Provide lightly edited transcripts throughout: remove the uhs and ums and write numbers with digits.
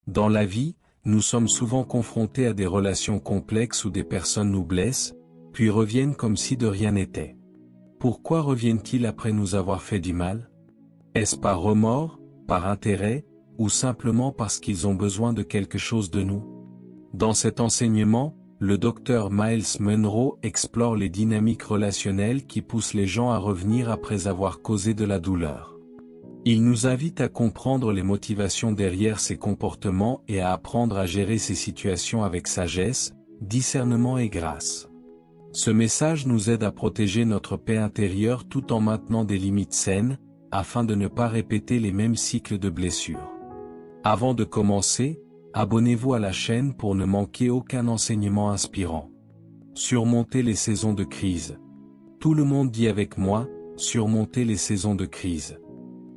Dans la vie, nous sommes souvent confrontés à des relations complexes où des personnes nous blessent, puis reviennent comme si de rien n'était. Pourquoi reviennent-ils après nous avoir fait du mal? Est-ce par remords, par intérêt, ou simplement parce qu'ils ont besoin de quelque chose de nous? Dans cet enseignement, le docteur Miles Monroe explore les dynamiques relationnelles qui poussent les gens à revenir après avoir causé de la douleur. Il nous invite à comprendre les motivations derrière ces comportements et à apprendre à gérer ces situations avec sagesse, discernement et grâce. Ce message nous aide à protéger notre paix intérieure tout en maintenant des limites saines, afin de ne pas répéter les mêmes cycles de blessures. Avant de commencer, abonnez-vous à la chaîne pour ne manquer aucun enseignement inspirant. Surmonter les saisons de crise. Tout le monde dit avec moi, surmonter les saisons de crise.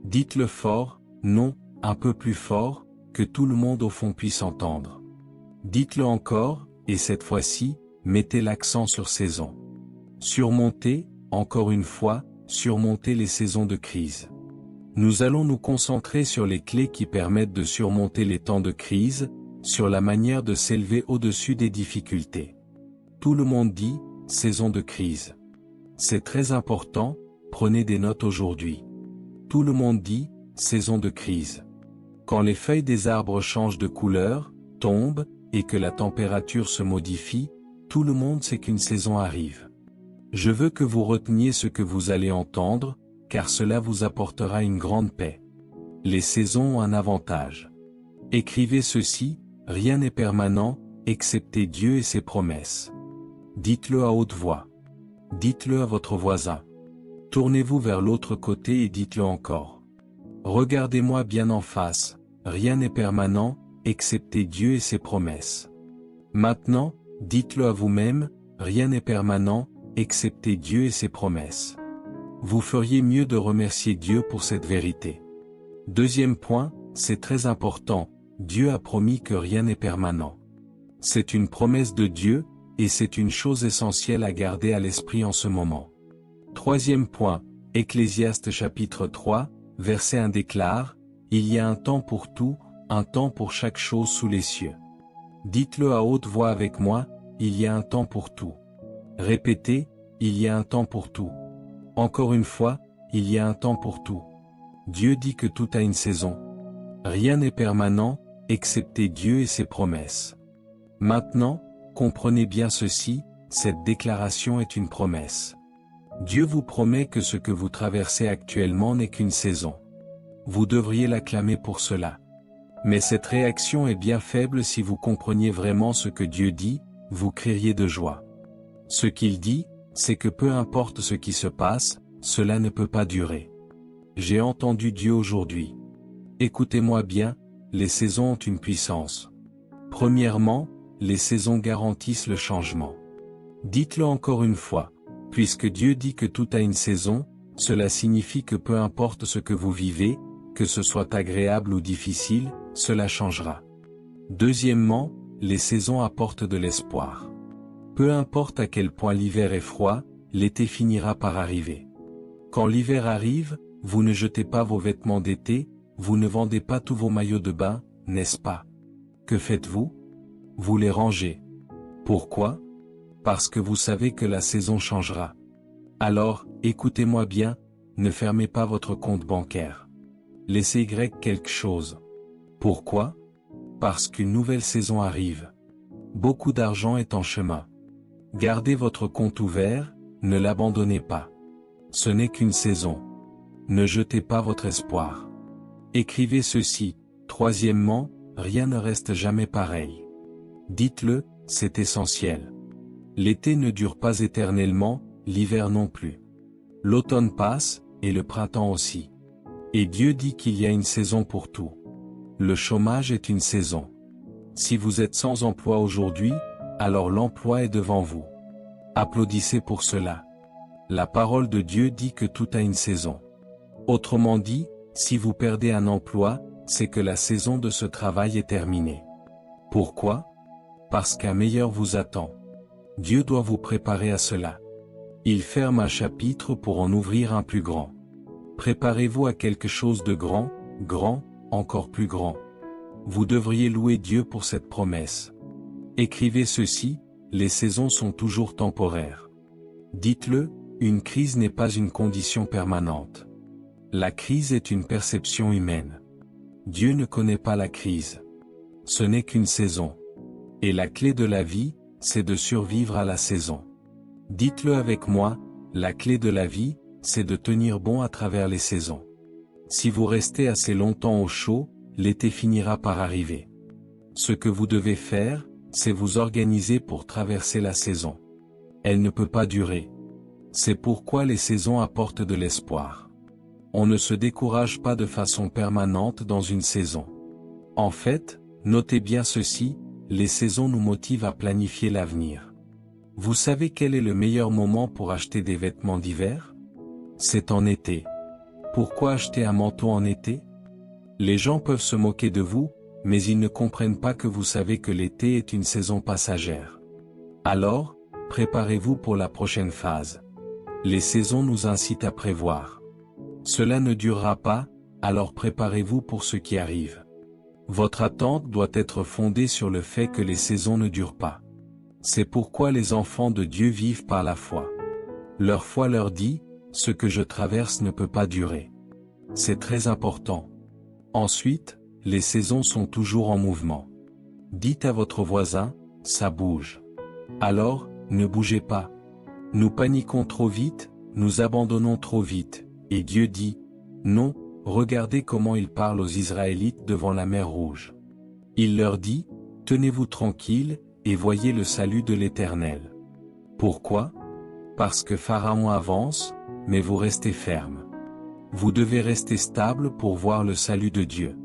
Dites-le fort, non, un peu plus fort, que tout le monde au fond puisse entendre. Dites-le encore, et cette fois-ci, mettez l'accent sur saison. Surmonter, encore une fois, surmonter les saisons de crise. Nous allons nous concentrer sur les clés qui permettent de surmonter les temps de crise, sur la manière de s'élever au-dessus des difficultés. Tout le monde dit, saison de crise. C'est très important, prenez des notes aujourd'hui. Tout le monde dit, saison de crise. Quand les feuilles des arbres changent de couleur, tombent, et que la température se modifie, tout le monde sait qu'une saison arrive. Je veux que vous reteniez ce que vous allez entendre, car cela vous apportera une grande paix. Les saisons ont un avantage. Écrivez ceci, rien n'est permanent, excepté Dieu et ses promesses. Dites-le à haute voix. Dites-le à votre voisin. Tournez-vous vers l'autre côté et dites-le encore. Regardez-moi bien en face, rien n'est permanent, excepté Dieu et ses promesses. Maintenant, dites-le à vous-même, rien n'est permanent, excepté Dieu et ses promesses. Vous feriez mieux de remercier Dieu pour cette vérité. Deuxième point, c'est très important, Dieu a promis que rien n'est permanent. C'est une promesse de Dieu, et c'est une chose essentielle à garder à l'esprit en ce moment. Troisième point, Ecclésiaste chapitre 3, verset 1 déclare, « Il y a un temps pour tout, un temps pour chaque chose sous les cieux. » Dites-le à haute voix avec moi, « Il y a un temps pour tout. » Répétez, « Il y a un temps pour tout. » Encore une fois, il y a un temps pour tout. Dieu dit que tout a une saison. Rien n'est permanent, excepté Dieu et ses promesses. Maintenant, comprenez bien ceci, cette déclaration est une promesse. Dieu vous promet que ce que vous traversez actuellement n'est qu'une saison. Vous devriez l'acclamer pour cela. Mais cette réaction est bien faible si vous compreniez vraiment ce que Dieu dit, vous crieriez de joie. Ce qu'il dit, c'est que peu importe ce qui se passe, cela ne peut pas durer. J'ai entendu Dieu aujourd'hui. Écoutez-moi bien, les saisons ont une puissance. Premièrement, les saisons garantissent le changement. Dites-le encore une fois. Puisque Dieu dit que tout a une saison, cela signifie que peu importe ce que vous vivez, que ce soit agréable ou difficile, cela changera. Deuxièmement, les saisons apportent de l'espoir. Peu importe à quel point l'hiver est froid, l'été finira par arriver. Quand l'hiver arrive, vous ne jetez pas vos vêtements d'été, vous ne vendez pas tous vos maillots de bain, n'est-ce pas? Que faites-vous? Vous les rangez. Pourquoi? Parce que vous savez que la saison changera. Alors, écoutez-moi bien, ne fermez pas votre compte bancaire. Laissez quelque chose. Pourquoi? Parce qu'une nouvelle saison arrive. Beaucoup d'argent est en chemin. Gardez votre compte ouvert, ne l'abandonnez pas. Ce n'est qu'une saison. Ne jetez pas votre espoir. Écrivez ceci, troisièmement, rien ne reste jamais pareil. Dites-le, c'est essentiel. L'été ne dure pas éternellement, l'hiver non plus. L'automne passe, et le printemps aussi. Et Dieu dit qu'il y a une saison pour tout. Le chômage est une saison. Si vous êtes sans emploi aujourd'hui, alors l'emploi est devant vous. Applaudissez pour cela. La parole de Dieu dit que tout a une saison. Autrement dit, si vous perdez un emploi, c'est que la saison de ce travail est terminée. Pourquoi? Parce qu'un meilleur vous attend. Dieu doit vous préparer à cela. Il ferme un chapitre pour en ouvrir un plus grand. Préparez-vous à quelque chose de grand, encore plus grand. Vous devriez louer Dieu pour cette promesse. Écrivez ceci, les saisons sont toujours temporaires. Dites-le, une crise n'est pas une condition permanente. La crise est une perception humaine. Dieu ne connaît pas la crise. Ce n'est qu'une saison. Et la clé de la vie, c'est de survivre à la saison. Dites-le avec moi, la clé de la vie, c'est de tenir bon à travers les saisons. Si vous restez assez longtemps au chaud, l'été finira par arriver. Ce que vous devez faire, c'est vous organiser pour traverser la saison. Elle ne peut pas durer. C'est pourquoi les saisons apportent de l'espoir. On ne se décourage pas de façon permanente dans une saison. En fait, notez bien ceci, les saisons nous motivent à planifier l'avenir. Vous savez quel est le meilleur moment pour acheter des vêtements d'hiver? C'est en été. Pourquoi acheter un manteau en été? Les gens peuvent se moquer de vous, mais ils ne comprennent pas que vous savez que l'été est une saison passagère. Alors, préparez-vous pour la prochaine phase. Les saisons nous incitent à prévoir. Cela ne durera pas, alors préparez-vous pour ce qui arrive. Votre attente doit être fondée sur le fait que les saisons ne durent pas. C'est pourquoi les enfants de Dieu vivent par la foi. Leur foi leur dit, ce que je traverse ne peut pas durer. C'est très important. Ensuite, les saisons sont toujours en mouvement. Dites à votre voisin, ça bouge. Alors, ne bougez pas. Nous paniquons trop vite, nous abandonnons trop vite, et Dieu dit, non, regardez comment il parle aux Israélites devant la mer Rouge. Il leur dit, tenez-vous tranquilles, et voyez le salut de l'Éternel. Pourquoi? Parce que Pharaon avance, mais vous restez ferme. Vous devez rester stable pour voir le salut de Dieu.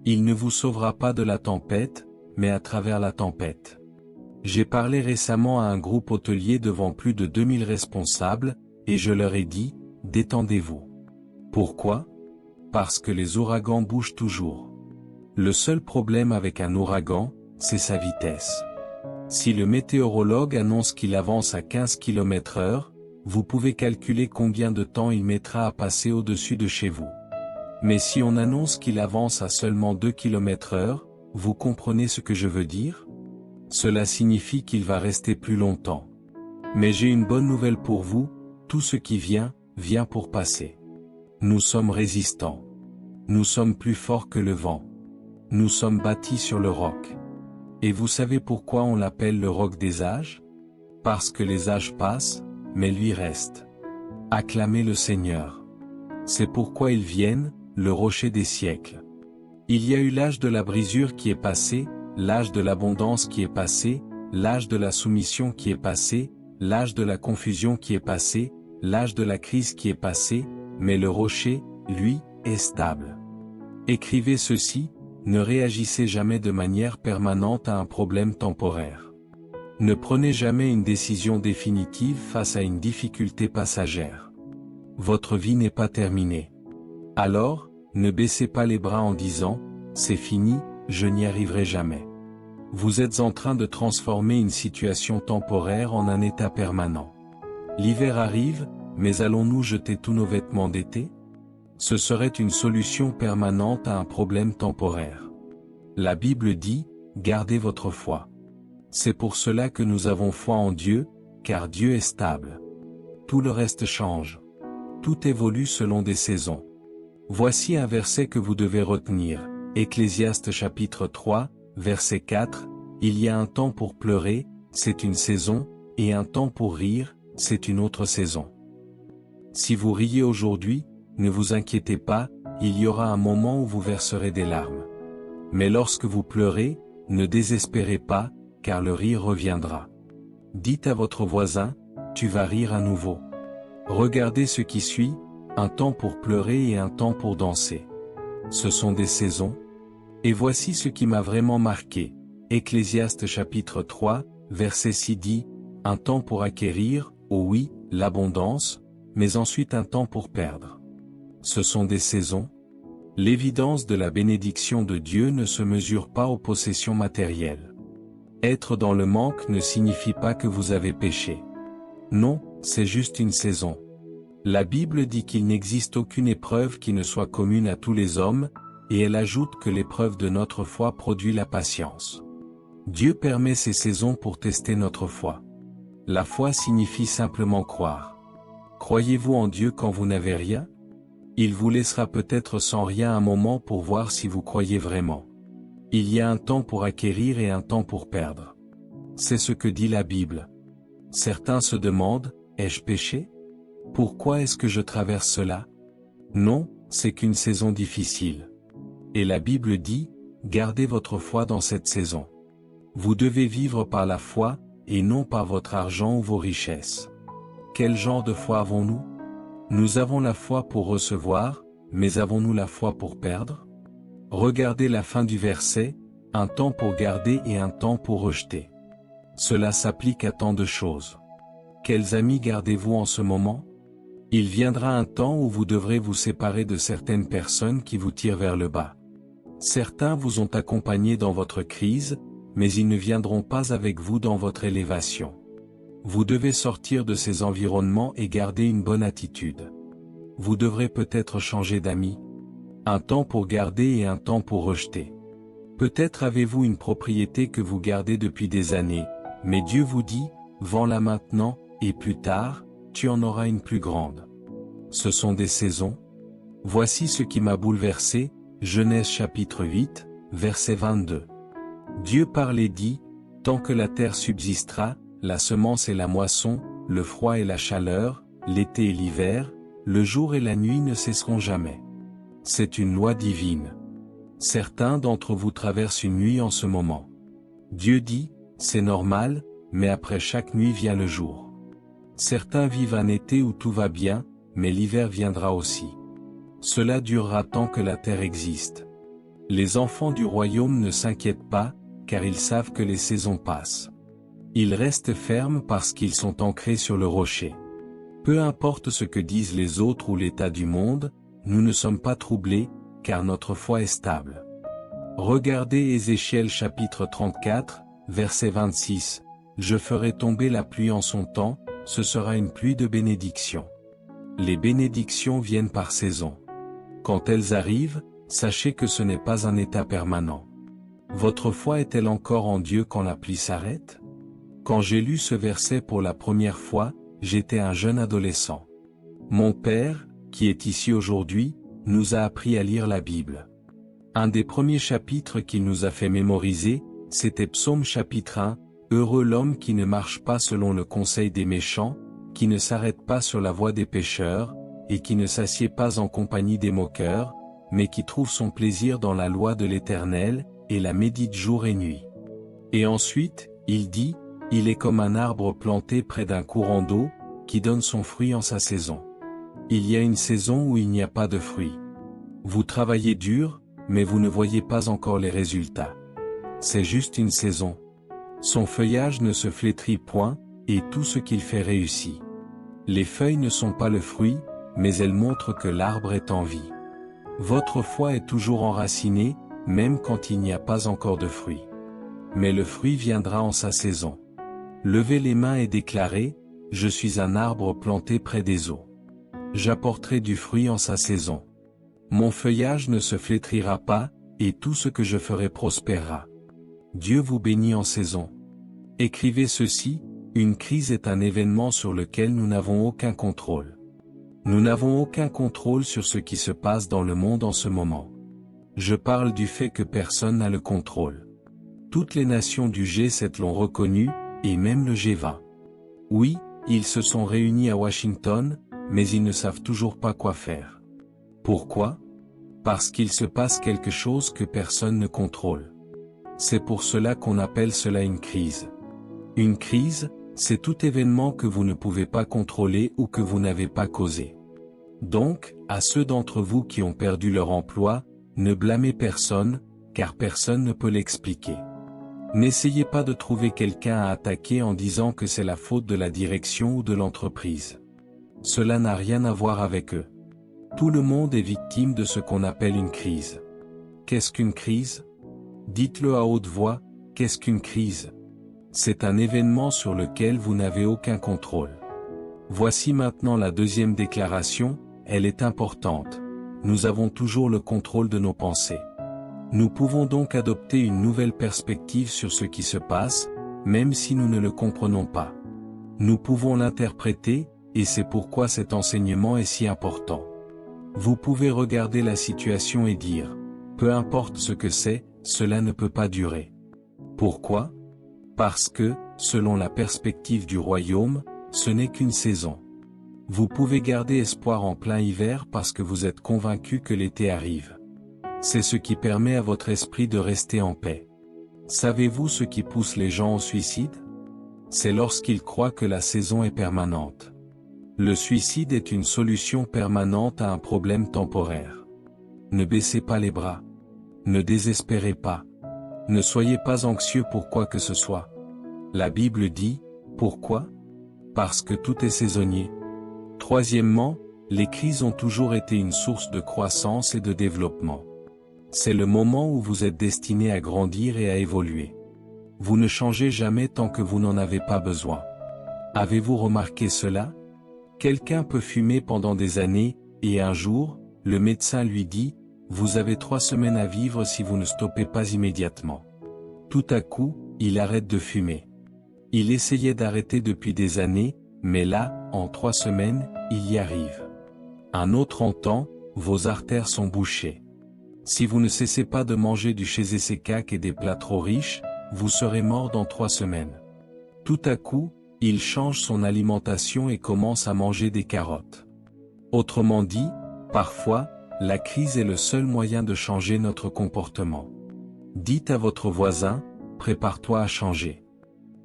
Il ne vous sauvera pas de la tempête, mais à travers la tempête. J'ai parlé récemment à un groupe hôtelier devant plus de 2000 responsables, et je leur ai dit, détendez-vous. Pourquoi? Parce que les ouragans bougent toujours. Le seul problème avec un ouragan, c'est sa vitesse. Si le météorologue annonce qu'il avance à 15 km/h, vous pouvez calculer combien de temps il mettra à passer au-dessus de chez vous. Mais si on annonce qu'il avance à seulement 2 km/h, vous comprenez ce que je veux dire? Cela signifie qu'il va rester plus longtemps. Mais j'ai une bonne nouvelle pour vous, tout ce qui vient, vient pour passer. Nous sommes résistants. Nous sommes plus forts que le vent. Nous sommes bâtis sur le roc. Et vous savez pourquoi on l'appelle le roc des âges? Parce que les âges passent, mais lui reste. Acclamez le Seigneur. C'est pourquoi ils viennent, le rocher des siècles. Il y a eu l'âge de la brisure qui est passé, l'âge de l'abondance qui est passé, l'âge de la soumission qui est passé, l'âge de la confusion qui est passé, l'âge de la crise qui est passé, mais le rocher, lui, est stable. Écrivez ceci, ne réagissez jamais de manière permanente à un problème temporaire. Ne prenez jamais une décision définitive face à une difficulté passagère. Votre vie n'est pas terminée. Alors, ne baissez pas les bras en disant, c'est fini, je n'y arriverai jamais. Vous êtes en train de transformer une situation temporaire en un état permanent. L'hiver arrive, mais allons-nous jeter tous nos vêtements d'été? Ce serait une solution permanente à un problème temporaire. La Bible dit, gardez votre foi. C'est pour cela que nous avons foi en Dieu, car Dieu est stable. Tout le reste change. Tout évolue selon des saisons. Voici un verset que vous devez retenir, Ecclésiaste chapitre 3, verset 4, il y a un temps pour pleurer, c'est une saison, et un temps pour rire, c'est une autre saison. Si vous riez aujourd'hui, ne vous inquiétez pas, il y aura un moment où vous verserez des larmes. Mais lorsque vous pleurez, ne désespérez pas, car le rire reviendra. Dites à votre voisin, tu vas rire à nouveau. Regardez ce qui suit, un temps pour pleurer et un temps pour danser. Ce sont des saisons. Et voici ce qui m'a vraiment marqué. Ecclésiaste chapitre 3, verset 6 dit, un temps pour acquérir, oh oui, l'abondance, mais ensuite un temps pour perdre. Ce sont des saisons. L'évidence de la bénédiction de Dieu ne se mesure pas aux possessions matérielles. Être dans le manque ne signifie pas que vous avez péché. Non, c'est juste une saison. La Bible dit qu'il n'existe aucune épreuve qui ne soit commune à tous les hommes, et elle ajoute que l'épreuve de notre foi produit la patience. Dieu permet ces saisons pour tester notre foi. La foi signifie simplement croire. Croyez-vous en Dieu quand vous n'avez rien? Il vous laissera peut-être sans rien un moment pour voir si vous croyez vraiment. Il y a un temps pour acquérir et un temps pour perdre. C'est ce que dit la Bible. Certains se demandent, ai-je péché? Pourquoi est-ce que je traverse cela? Non, c'est qu'une saison difficile. Et la Bible dit, gardez votre foi dans cette saison. Vous devez vivre par la foi, et non par votre argent ou vos richesses. Quel genre de foi avons-nous? Nous avons la foi pour recevoir, mais avons-nous la foi pour perdre? Regardez la fin du verset, un temps pour garder et un temps pour rejeter. Cela s'applique à tant de choses. Quels amis gardez-vous en ce moment? Il viendra un temps où vous devrez vous séparer de certaines personnes qui vous tirent vers le bas. Certains vous ont accompagné dans votre crise, mais ils ne viendront pas avec vous dans votre élévation. Vous devez sortir de ces environnements et garder une bonne attitude. Vous devrez peut-être changer d'amis. Un temps pour garder et un temps pour rejeter. Peut-être avez-vous une propriété que vous gardez depuis des années, mais Dieu vous dit, vends-la maintenant, et plus tard, tu en auras une plus grande. Ce sont des saisons. Voici ce qui m'a bouleversé, Genèse chapitre 8, verset 22. Dieu parle et dit, tant que la terre subsistera, la semence et la moisson, le froid et la chaleur, l'été et l'hiver, le jour et la nuit ne cesseront jamais. C'est une loi divine. Certains d'entre vous traversent une nuit en ce moment. Dieu dit, c'est normal, mais après chaque nuit vient le jour. Certains vivent un été où tout va bien, mais l'hiver viendra aussi. Cela durera tant que la terre existe. Les enfants du royaume ne s'inquiètent pas, car ils savent que les saisons passent. Ils restent fermes parce qu'ils sont ancrés sur le rocher. Peu importe ce que disent les autres ou l'état du monde, nous ne sommes pas troublés, car notre foi est stable. Regardez Ézéchiel chapitre 34, verset 26. Je ferai tomber la pluie en son temps, ce sera une pluie de bénédiction. Les bénédictions viennent par saison. Quand elles arrivent, sachez que ce n'est pas un état permanent. Votre foi est-elle encore en Dieu quand la pluie s'arrête? Quand j'ai lu ce verset pour la première fois, j'étais un jeune adolescent. Mon père, qui est ici aujourd'hui, nous a appris à lire la Bible. Un des premiers chapitres qu'il nous a fait mémoriser, c'était Psaume chapitre 1, Heureux l'homme qui ne marche pas selon le conseil des méchants, qui ne s'arrête pas sur la voie des pécheurs, et qui ne s'assied pas en compagnie des moqueurs, mais qui trouve son plaisir dans la loi de l'Éternel, et la médite jour et nuit. Et ensuite, il dit, il est comme un arbre planté près d'un courant d'eau, qui donne son fruit en sa saison. Il y a une saison où il n'y a pas de fruits. Vous travaillez dur, mais vous ne voyez pas encore les résultats. C'est juste une saison. Son feuillage ne se flétrit point, et tout ce qu'il fait réussit. Les feuilles ne sont pas le fruit, mais elles montrent que l'arbre est en vie. Votre foi est toujours enracinée, même quand il n'y a pas encore de fruit. Mais le fruit viendra en sa saison. Levez les mains et déclarez, je suis un arbre planté près des eaux. J'apporterai du fruit en sa saison. Mon feuillage ne se flétrira pas, et tout ce que je ferai prospérera. Dieu vous bénit en saison. Écrivez ceci, une crise est un événement sur lequel nous n'avons aucun contrôle. Nous n'avons aucun contrôle sur ce qui se passe dans le monde en ce moment. Je parle du fait que personne n'a le contrôle. Toutes les nations du G7 l'ont reconnu, et même le G20. Oui, ils se sont réunis à Washington, mais ils ne savent toujours pas quoi faire. Pourquoi? Parce qu'il se passe quelque chose que personne ne contrôle. C'est pour cela qu'on appelle cela une crise. Une crise, c'est tout événement que vous ne pouvez pas contrôler ou que vous n'avez pas causé. Donc, à ceux d'entre vous qui ont perdu leur emploi, ne blâmez personne, car personne ne peut l'expliquer. N'essayez pas de trouver quelqu'un à attaquer en disant que c'est la faute de la direction ou de l'entreprise. Cela n'a rien à voir avec eux. Tout le monde est victime de ce qu'on appelle une crise. Qu'est-ce qu'une crise? Dites-le à haute voix, qu'est-ce qu'une crise? C'est un événement sur lequel vous n'avez aucun contrôle. Voici maintenant la deuxième déclaration, elle est importante. nous avons toujours le contrôle de nos pensées. Nous pouvons donc adopter une nouvelle perspective sur ce qui se passe, même si nous ne le comprenons pas. Nous pouvons l'interpréter, et c'est pourquoi cet enseignement est si important. Vous pouvez regarder la situation et dire, peu importe ce que c'est, cela ne peut pas durer. Pourquoi? Parce que, selon la perspective du royaume, ce n'est qu'une saison. Vous pouvez garder espoir en plein hiver parce que vous êtes convaincu que l'été arrive. C'est ce qui permet à votre esprit de rester en paix. Savez-vous ce qui pousse les gens au suicide? C'est lorsqu'ils croient que la saison est permanente. Le suicide est une solution permanente à un problème temporaire. Ne baissez pas les bras. Ne désespérez pas. Ne soyez pas anxieux pour quoi que ce soit. La Bible dit, pourquoi? Parce que tout est saisonnier. Troisièmement, les crises ont toujours été une source de croissance et de développement. C'est le moment où vous êtes destiné à grandir et à évoluer. Vous ne changez jamais tant que vous n'en avez pas besoin. Avez-vous remarqué cela? Quelqu'un peut fumer pendant des années, et un jour, le médecin lui dit, vous avez 3 semaines à vivre si vous ne stoppez pas immédiatement. Tout à coup, il arrête de fumer. Il essayait d'arrêter depuis des années, mais là, en 3 semaines, il y arrive. Un autre entend, vos artères sont bouchées. Si vous ne cessez pas de manger du chezésékak et des plats trop riches, vous serez mort dans 3 semaines. Tout à coup, il change son alimentation et commence à manger des carottes. Autrement dit, parfois, la crise est le seul moyen de changer notre comportement. Dites à votre voisin, prépare-toi à changer.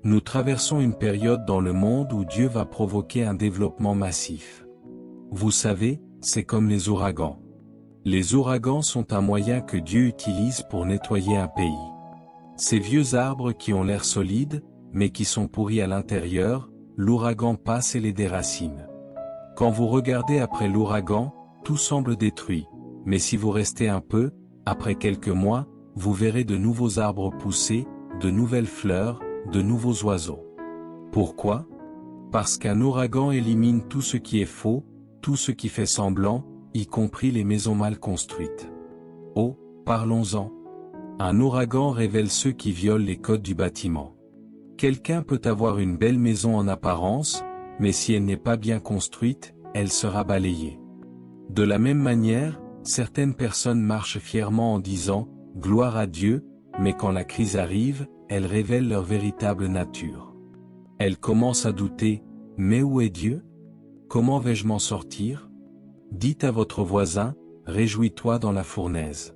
Nous traversons une période dans le monde où Dieu va provoquer un développement massif. Vous savez, c'est comme les ouragans. Les ouragans sont un moyen que Dieu utilise pour nettoyer un pays. Ces vieux arbres qui ont l'air solides, mais qui sont pourris à l'intérieur, l'ouragan passe et les déracine. Quand vous regardez après l'ouragan, tout semble détruit, mais si vous restez un peu, après quelques mois, vous verrez de nouveaux arbres pousser, de nouvelles fleurs, de nouveaux oiseaux. Pourquoi? Parce qu'un ouragan élimine tout ce qui est faux, tout ce qui fait semblant, y compris les maisons mal construites. Oh, parlons-en. Un ouragan révèle ceux qui violent les codes du bâtiment. Quelqu'un peut avoir une belle maison en apparence, mais si elle n'est pas bien construite, elle sera balayée. De la même manière, certaines personnes marchent fièrement en disant « Gloire à Dieu », mais quand la crise arrive, elles révèlent leur véritable nature. Elles commencent à douter « Mais où est Dieu? Comment vais-je m'en sortir ?» Dites à votre voisin « Réjouis-toi dans la fournaise ».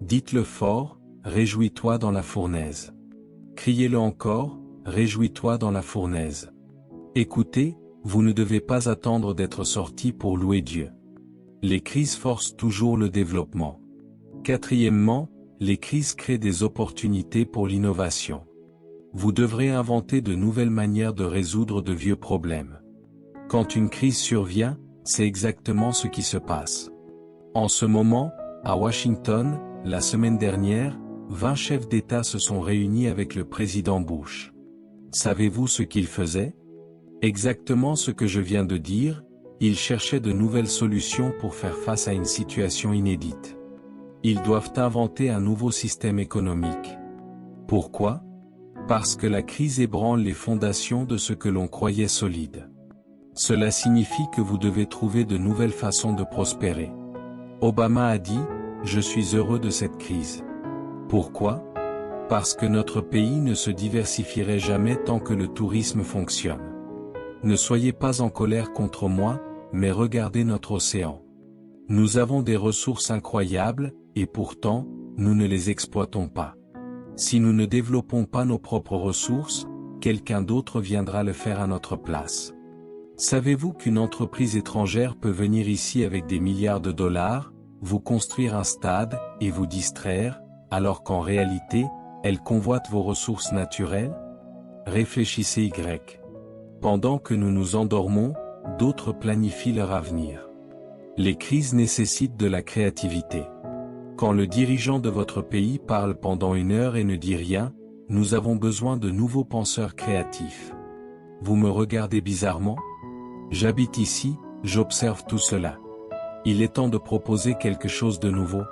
Dites-le fort « Réjouis-toi dans la fournaise ». Criez-le encore « Réjouis-toi dans la fournaise ». Écoutez, vous ne devez pas attendre d'être sorti pour louer Dieu. Les crises forcent toujours le développement. Quatrièmement, les crises créent des opportunités pour l'innovation. Vous devrez inventer de nouvelles manières de résoudre de vieux problèmes. Quand une crise survient, c'est exactement ce qui se passe. En ce moment, à Washington, la semaine dernière, 20 chefs d'État se sont réunis avec le président Bush. Savez-vous ce qu'ils faisaient? Exactement ce que je viens de dire, ils cherchaient de nouvelles solutions pour faire face à une situation inédite. Ils doivent inventer un nouveau système économique. Pourquoi? Parce que la crise ébranle les fondations de ce que l'on croyait solide. Cela signifie que vous devez trouver de nouvelles façons de prospérer. Obama a dit, « Je suis heureux de cette crise. » Pourquoi? Parce que notre pays ne se diversifierait jamais tant que le tourisme fonctionne. Ne soyez pas en colère contre moi, mais regardez notre océan. Nous avons des ressources incroyables, et pourtant, nous ne les exploitons pas. Si nous ne développons pas nos propres ressources, quelqu'un d'autre viendra le faire à notre place. Savez-vous qu'une entreprise étrangère peut venir ici avec des milliards de dollars, vous construire un stade, et vous distraire, alors qu'en réalité, elle convoite vos ressources naturelles? Réfléchissez Y. Pendant que nous nous endormons, d'autres planifient leur avenir. Les crises nécessitent de la créativité. Quand le dirigeant de votre pays parle pendant 1 heure et ne dit rien, nous avons besoin de nouveaux penseurs créatifs. Vous me regardez bizarrement? J'habite ici, j'observe tout cela. Il est temps de proposer quelque chose de nouveau.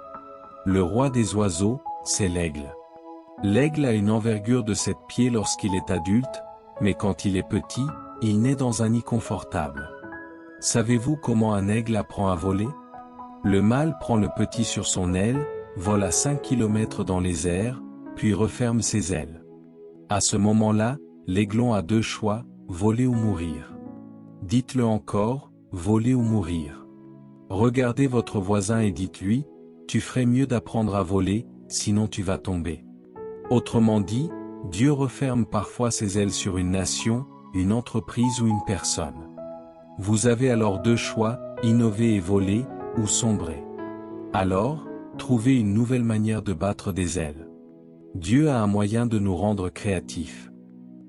Le roi des oiseaux, c'est l'aigle. L'aigle a une envergure de 7 pieds lorsqu'il est adulte, mais quand il est petit, il naît dans un nid confortable. Savez-vous comment un aigle apprend à voler? Le mâle prend le petit sur son aile, vole à 5 km dans les airs, puis referme ses ailes. À ce moment-là, l'aiglon a 2 choix, voler ou mourir. Dites-le encore, voler ou mourir. Regardez votre voisin et dites-lui, tu ferais mieux d'apprendre à voler, sinon tu vas tomber. Autrement dit, Dieu referme parfois ses ailes sur une nation, une entreprise ou une personne. Vous avez alors 2 choix, innover et voler, ou sombrer. Alors, trouvez une nouvelle manière de battre des ailes. Dieu a un moyen de nous rendre créatifs.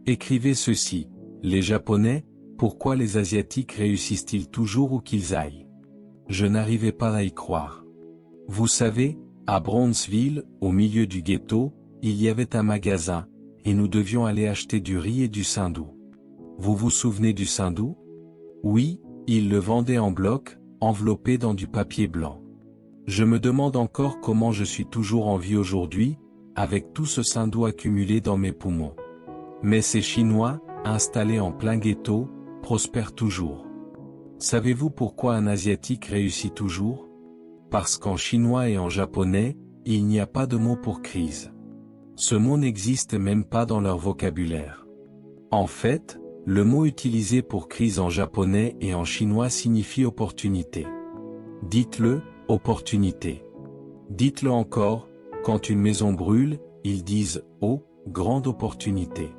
Écrivez ceci, les Japonais, pourquoi les Asiatiques réussissent-ils toujours où qu'ils aillent? Je n'arrivais pas à y croire. Vous savez, à Brownsville, au milieu du ghetto, il y avait un magasin, et nous devions aller acheter du riz et du saindoux. Vous vous souvenez du saindoux? Oui, ils le vendaient en bloc, enveloppé dans du papier blanc. Je me demande encore comment je suis toujours en vie aujourd'hui, avec tout ce saindoux accumulé dans mes poumons. Mais ces Chinois, installés en plein ghetto, prospèrent toujours. Savez-vous pourquoi un Asiatique réussit toujours? Parce qu'en chinois et en japonais, il n'y a pas de mot pour crise. Ce mot n'existe même pas dans leur vocabulaire. En fait, le mot utilisé pour crise en japonais et en chinois signifie opportunité. Dites-le, opportunité. Dites-le encore, quand une maison brûle, ils disent « Oh, grande opportunité ».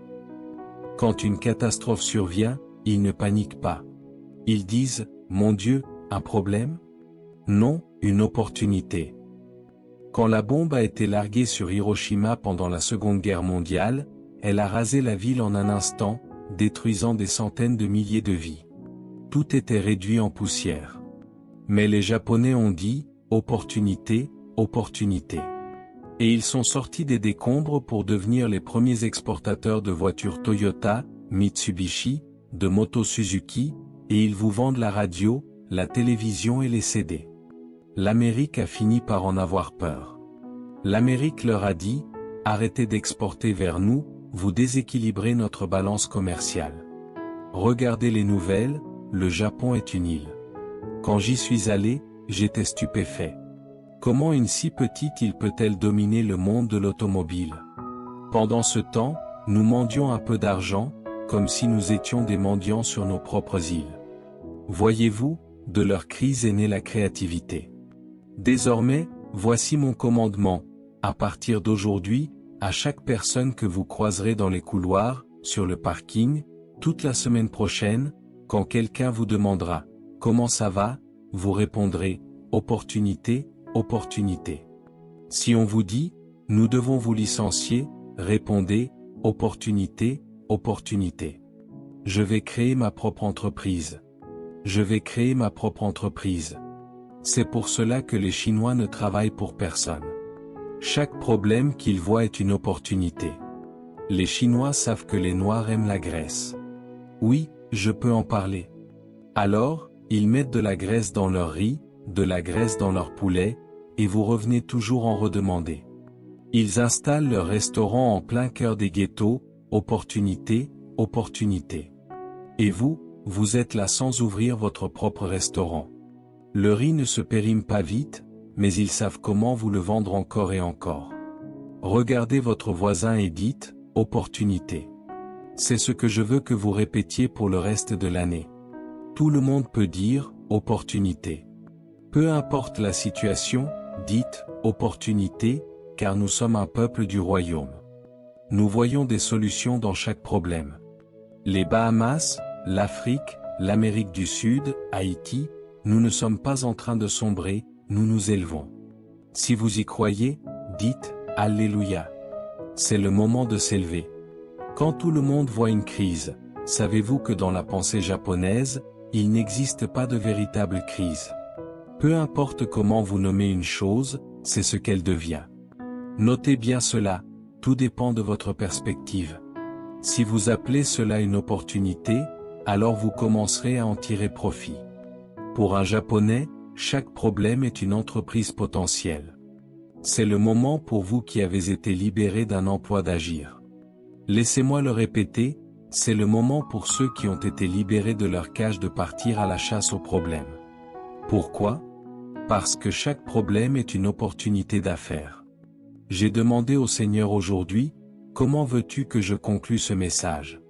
Quand une catastrophe survient, ils ne paniquent pas. Ils disent « Mon Dieu, un problème ?» Non, une opportunité. Quand la bombe a été larguée sur Hiroshima pendant la Seconde Guerre mondiale, elle a rasé la ville en un instant, détruisant des centaines de milliers de vies. Tout était réduit en poussière. Mais les Japonais ont dit « Opportunité, opportunité ». Et ils sont sortis des décombres pour devenir les premiers exportateurs de voitures Toyota, Mitsubishi, de motos Suzuki, et ils vous vendent la radio, la télévision et les CD. L'Amérique a fini par en avoir peur. L'Amérique leur a dit, arrêtez d'exporter vers nous, vous déséquilibrez notre balance commerciale. Regardez les nouvelles, le Japon est une île. Quand j'y suis allé, j'étais stupéfait. Comment une si petite île peut-elle dominer le monde de l'automobile? Pendant ce temps, nous mendions un peu d'argent, comme si nous étions des mendiants sur nos propres îles. Voyez-vous, de leur crise est née la créativité. Désormais, voici mon commandement, à partir d'aujourd'hui, à chaque personne que vous croiserez dans les couloirs, sur le parking, toute la semaine prochaine, quand quelqu'un vous demandera « Comment ça va ?», vous répondrez « Opportunité, opportunité ». Si on vous dit « Nous devons vous licencier », répondez « Opportunité, opportunité ». Je vais créer ma propre entreprise. Je vais créer ma propre entreprise. C'est pour cela que les Chinois ne travaillent pour personne. Chaque problème qu'ils voient est une opportunité. Les Chinois savent que les Noirs aiment la graisse. Oui, je peux en parler. Alors, ils mettent de la graisse dans leur riz, de la graisse dans leur poulet, et vous revenez toujours en redemander. Ils installent leur restaurant en plein cœur des ghettos, opportunité, opportunité. Et vous, vous êtes là sans ouvrir votre propre restaurant. Le riz ne se périme pas vite, mais ils savent comment vous le vendre encore et encore. Regardez votre voisin et dites, opportunité. C'est ce que je veux que vous répétiez pour le reste de l'année. Tout le monde peut dire, opportunité. Peu importe la situation, dites, opportunité, car nous sommes un peuple du royaume. Nous voyons des solutions dans chaque problème. Les Bahamas, l'Afrique, l'Amérique du Sud, Haïti, nous ne sommes pas en train de sombrer, nous nous élevons. Si vous y croyez, dites, Alléluia. C'est le moment de s'élever. Quand tout le monde voit une crise, savez-vous que dans la pensée japonaise, il n'existe pas de véritable crise. Peu importe comment vous nommez une chose, c'est ce qu'elle devient. Notez bien cela, tout dépend de votre perspective. Si vous appelez cela une opportunité, alors vous commencerez à en tirer profit. Pour un Japonais, chaque problème est une entreprise potentielle. C'est le moment pour vous qui avez été libérés d'un emploi d'agir. Laissez-moi le répéter, c'est le moment pour ceux qui ont été libérés de leur cage de partir à la chasse aux problèmes. Pourquoi? Parce que chaque problème est une opportunité d'affaires. J'ai demandé au Seigneur aujourd'hui, comment veux-tu que je conclue ce message?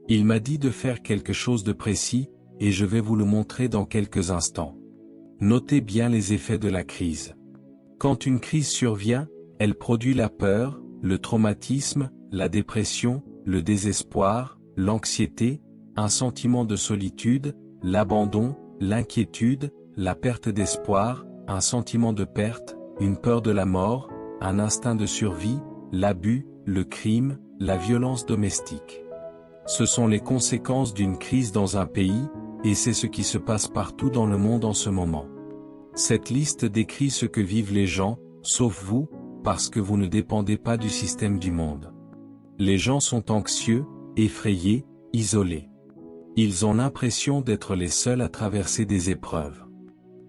Il m'a dit de faire quelque chose de précis, et je vais vous le montrer dans quelques instants. Notez bien les effets de la crise. Quand une crise survient, elle produit la peur, le traumatisme, la dépression, le désespoir, l'anxiété, un sentiment de solitude, l'abandon, l'inquiétude, la perte d'espoir, un sentiment de perte, une peur de la mort, un instinct de survie, l'abus, le crime, la violence domestique. Ce sont les conséquences d'une crise dans un pays, et c'est ce qui se passe partout dans le monde en ce moment. Cette liste décrit ce que vivent les gens, sauf vous, parce que vous ne dépendez pas du système du monde. Les gens sont anxieux, effrayés, isolés. Ils ont l'impression d'être les seuls à traverser des épreuves.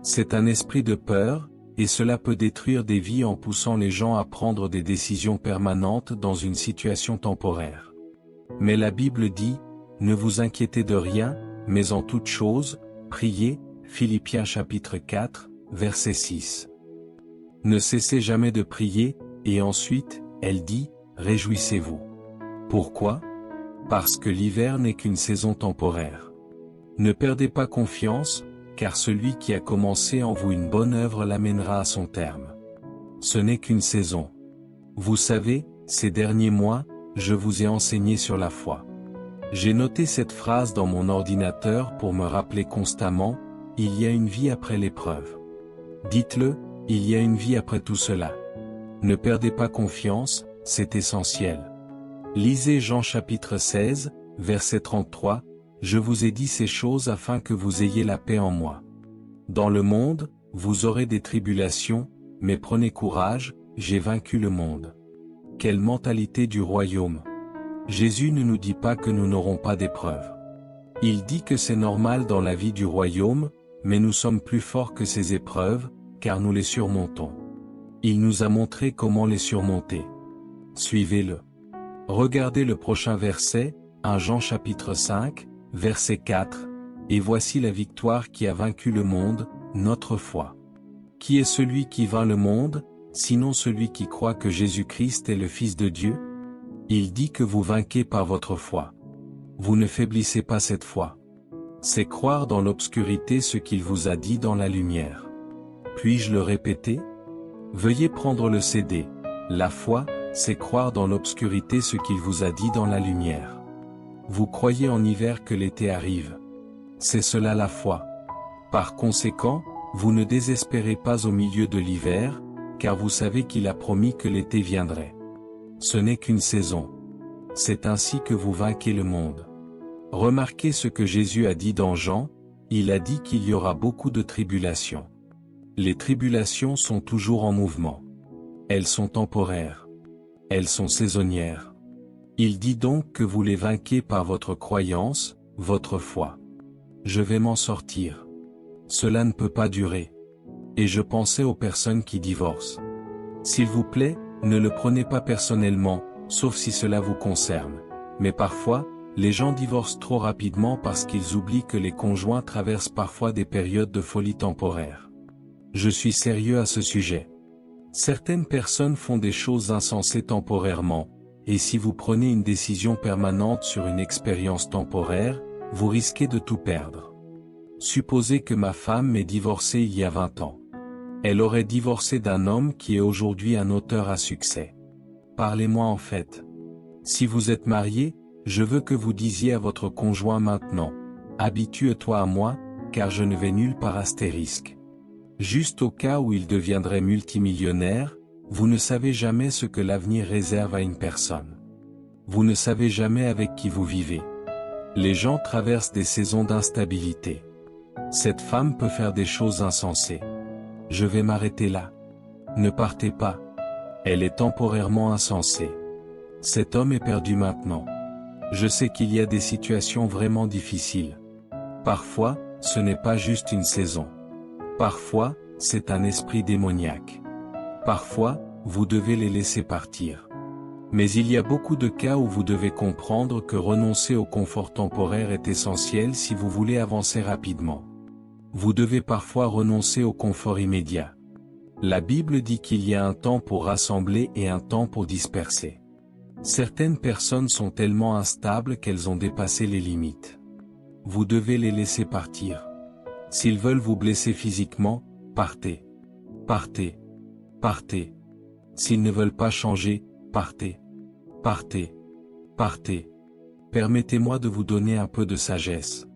C'est un esprit de peur, et cela peut détruire des vies en poussant les gens à prendre des décisions permanentes dans une situation temporaire. Mais la Bible dit, ne vous inquiétez de rien, mais en toute chose, priez, Philippiens chapitre 4, verset 6. Ne cessez jamais de prier, et ensuite, elle dit, réjouissez-vous. Pourquoi? Parce que l'hiver n'est qu'une saison temporaire. Ne perdez pas confiance, car celui qui a commencé en vous une bonne œuvre l'amènera à son terme. Ce n'est qu'une saison. Vous savez, ces derniers mois, je vous ai enseigné sur la foi. J'ai noté cette phrase dans mon ordinateur pour me rappeler constamment, il y a une vie après l'épreuve. Dites-le, il y a une vie après tout cela. Ne perdez pas confiance, c'est essentiel. Lisez Jean chapitre 16, verset 33, « Je vous ai dit ces choses afin que vous ayez la paix en moi. Dans le monde, vous aurez des tribulations, mais prenez courage, j'ai vaincu le monde. » Quelle mentalité du royaume! Jésus ne nous dit pas que nous n'aurons pas d'épreuves. Il dit que c'est normal dans la vie du royaume, mais nous sommes plus forts que ces épreuves, car nous les surmontons. Il nous a montré comment les surmonter. Suivez-le. Regardez le prochain verset, 1 Jean chapitre 5, verset 4, « Et voici la victoire qui a vaincu le monde, notre foi. Qui est celui qui vainc le monde, sinon celui qui croit que Jésus-Christ est le Fils de Dieu? Il dit que vous vainquez par votre foi. Vous ne faiblissez pas cette foi. C'est croire dans l'obscurité ce qu'il vous a dit dans la lumière. Puis-je le répéter? Veuillez prendre le CD. La foi, c'est croire dans l'obscurité ce qu'il vous a dit dans la lumière. Vous croyez en hiver que l'été arrive. C'est cela la foi. Par conséquent, vous ne désespérez pas au milieu de l'hiver, car vous savez qu'il a promis que l'été viendrait. Ce n'est qu'une saison. C'est ainsi que vous vainquez le monde. Remarquez ce que Jésus a dit dans Jean, il a dit qu'il y aura beaucoup de tribulations. Les tribulations sont toujours en mouvement. Elles sont temporaires. Elles sont saisonnières. Il dit donc que vous les vainquez par votre croyance, votre foi. Je vais m'en sortir. Cela ne peut pas durer. Et je pensais aux personnes qui divorcent. S'il vous plaît, ne le prenez pas personnellement, sauf si cela vous concerne. Mais parfois, les gens divorcent trop rapidement parce qu'ils oublient que les conjoints traversent parfois des périodes de folie temporaire. Je suis sérieux à ce sujet. Certaines personnes font des choses insensées temporairement, et si vous prenez une décision permanente sur une expérience temporaire, vous risquez de tout perdre. Supposez que ma femme m'ait divorcé il y a 20 ans. Elle aurait divorcé d'un homme qui est aujourd'hui un auteur à succès. Parlez-moi en fait. Si vous êtes marié, je veux que vous disiez à votre conjoint maintenant, « Habitue-toi à moi, car je ne vais nulle part astérisque. » Juste au cas où il deviendrait multimillionnaire, vous ne savez jamais ce que l'avenir réserve à une personne. Vous ne savez jamais avec qui vous vivez. Les gens traversent des saisons d'instabilité. Cette femme peut faire des choses insensées. Je vais m'arrêter là. Ne partez pas. Elle est temporairement insensée. Cet homme est perdu maintenant. Je sais qu'il y a des situations vraiment difficiles. Parfois, ce n'est pas juste une saison. Parfois, c'est un esprit démoniaque. Parfois, vous devez les laisser partir. Mais il y a beaucoup de cas où vous devez comprendre que renoncer au confort temporaire est essentiel si vous voulez avancer rapidement. Vous devez parfois renoncer au confort immédiat. La Bible dit qu'il y a un temps pour rassembler et un temps pour disperser. Certaines personnes sont tellement instables qu'elles ont dépassé les limites. Vous devez les laisser partir. S'ils veulent vous blesser physiquement, partez. Partez. Partez. S'ils ne veulent pas changer, partez. Partez. Partez. Permettez-moi de vous donner un peu de sagesse.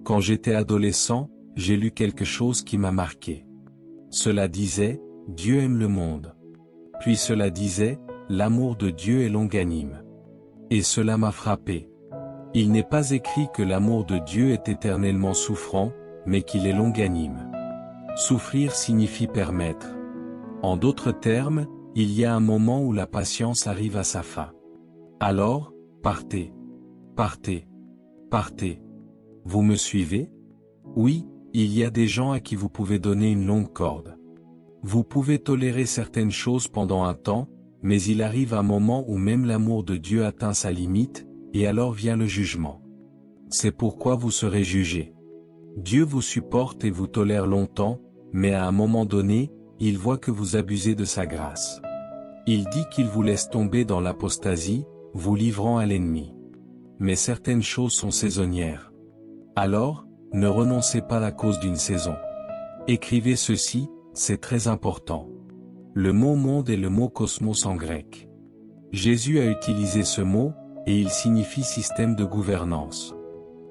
Quand j'étais adolescent, j'ai lu quelque chose qui m'a marqué. Cela disait, Dieu aime le monde. Puis cela disait, l'amour de Dieu est longanime. Et cela m'a frappé. Il n'est pas écrit que l'amour de Dieu est éternellement souffrant, mais qu'il est longanime. Souffrir signifie permettre. En d'autres termes, il y a un moment où la patience arrive à sa fin. Alors, partez. Partez. Partez. Vous me suivez? Oui, il y a des gens à qui vous pouvez donner une longue corde. Vous pouvez tolérer certaines choses pendant un temps, mais il arrive un moment où même l'amour de Dieu atteint sa limite, et alors vient le jugement. C'est pourquoi vous serez jugés. Dieu vous supporte et vous tolère longtemps, mais à un moment donné, il voit que vous abusez de sa grâce. Il dit qu'il vous laisse tomber dans l'apostasie, vous livrant à l'ennemi. Mais certaines choses sont saisonnières. Alors, ne renoncez pas à cause d'une saison. Écrivez ceci, c'est très important. Le mot monde est le mot cosmos en grec. Jésus a utilisé ce mot, et il signifie système de gouvernance.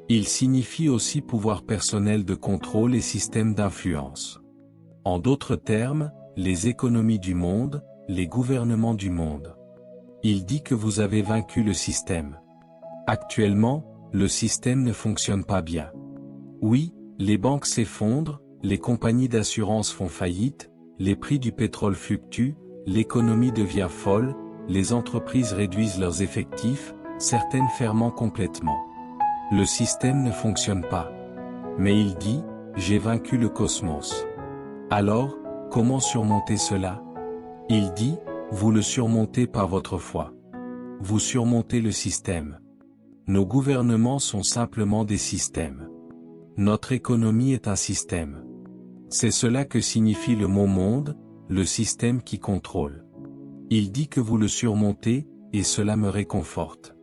Il signifie aussi pouvoir personnel de contrôle et système d'influence. En d'autres termes, les économies du monde, les gouvernements du monde. Il dit que vous avez vaincu le système. Actuellement, le système ne fonctionne pas bien. Oui, les banques s'effondrent, les compagnies d'assurance font faillite, les prix du pétrole fluctuent, l'économie devient folle, les entreprises réduisent leurs effectifs, certaines ferment complètement. Le système ne fonctionne pas. Mais il dit, j'ai vaincu le cosmos. Alors, comment surmonter cela? Il dit, vous le surmontez par votre foi. Vous surmontez le système. Nos gouvernements sont simplement des systèmes. Notre économie est un système. C'est cela que signifie le mot monde, le système qui contrôle. Il dit que vous le surmontez, et cela me réconforte.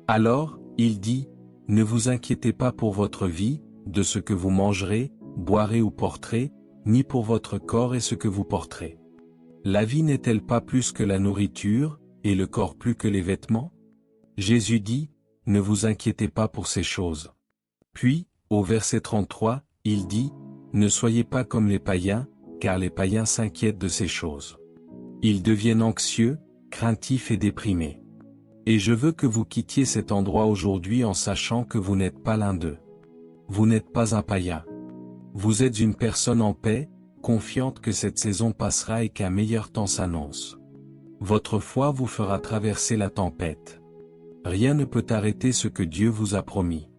Alors, il dit, ne vous inquiétez pas pour votre vie, de ce que vous mangerez, boirez ou porterez, ni pour votre corps et ce que vous porterez. La vie n'est-elle pas plus que la nourriture, et le corps plus que les vêtements? Jésus dit, ne vous inquiétez pas pour ces choses. Puis, au verset 33, il dit, ne soyez pas comme les païens, car les païens s'inquiètent de ces choses. Ils deviennent anxieux, craintifs et déprimés. Et je veux que vous quittiez cet endroit aujourd'hui en sachant que vous n'êtes pas l'un d'eux. Vous n'êtes pas un païen. Vous êtes une personne en paix, confiante que cette saison passera et qu'un meilleur temps s'annonce. Votre foi vous fera traverser la tempête. Rien ne peut arrêter ce que Dieu vous a promis.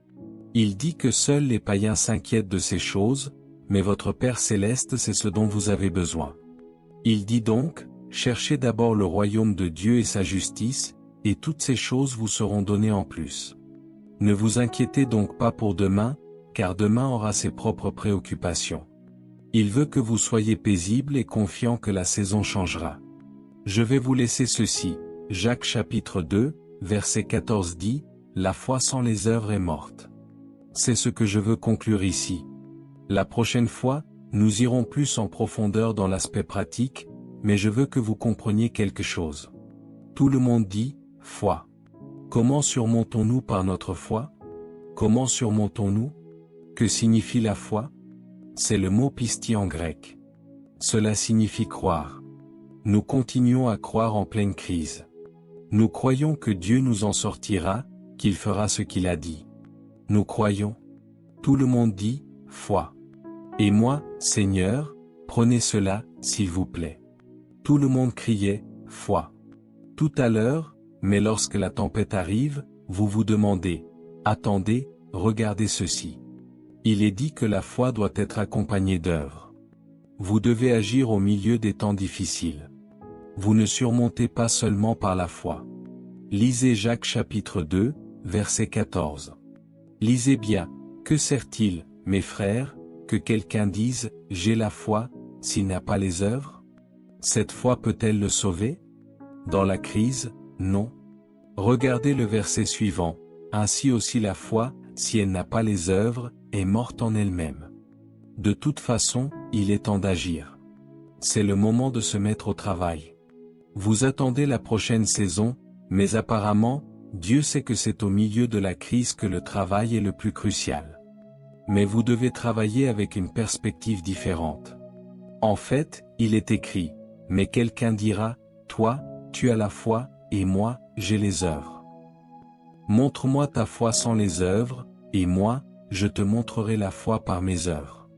Il dit que seuls les païens s'inquiètent de ces choses, mais votre Père céleste sait ce dont vous avez besoin. Il dit donc, cherchez d'abord le royaume de Dieu et sa justice, et toutes ces choses vous seront données en plus. Ne vous inquiétez donc pas pour demain, car demain aura ses propres préoccupations. Il veut que vous soyez paisibles et confiants que la saison changera. Je vais vous laisser ceci, Jacques chapitre 2, verset 14 dit, la foi sans les œuvres est morte. C'est ce que je veux conclure ici. La prochaine fois, nous irons plus en profondeur dans l'aspect pratique, mais je veux que vous compreniez quelque chose. Tout le monde dit, foi. Comment surmontons-nous par notre foi? Comment surmontons-nous? Que signifie la foi? C'est le mot pistis en grec. Cela signifie croire. Nous continuons à croire en pleine crise. Nous croyons que Dieu nous en sortira, qu'il fera ce qu'il a dit. Nous croyons. Tout le monde dit, foi. Et moi, Seigneur, prenez cela, s'il vous plaît. Tout le monde criait, foi. Tout à l'heure, mais lorsque la tempête arrive, vous vous demandez, attendez, regardez ceci. Il est dit que la foi doit être accompagnée d'œuvres. Vous devez agir au milieu des temps difficiles. Vous ne surmontez pas seulement par la foi. Lisez Jacques chapitre 2, verset 14. Lisez bien, que sert-il, mes frères, que quelqu'un dise « j'ai la foi » s'il n'a pas les œuvres? Cette foi peut-elle le sauver? Dans la crise, non. Regardez le verset suivant. Ainsi aussi la foi, si elle n'a pas les œuvres, est morte en elle-même. De toute façon, il est temps d'agir. C'est le moment de se mettre au travail. Vous attendez la prochaine saison, mais apparemment, Dieu sait que c'est au milieu de la crise que le travail est le plus crucial. Mais vous devez travailler avec une perspective différente. En fait, il est écrit, mais quelqu'un dira, toi, tu as la foi, et moi, j'ai les œuvres. Montre-moi ta foi sans les œuvres, et moi, je te montrerai la foi par mes œuvres.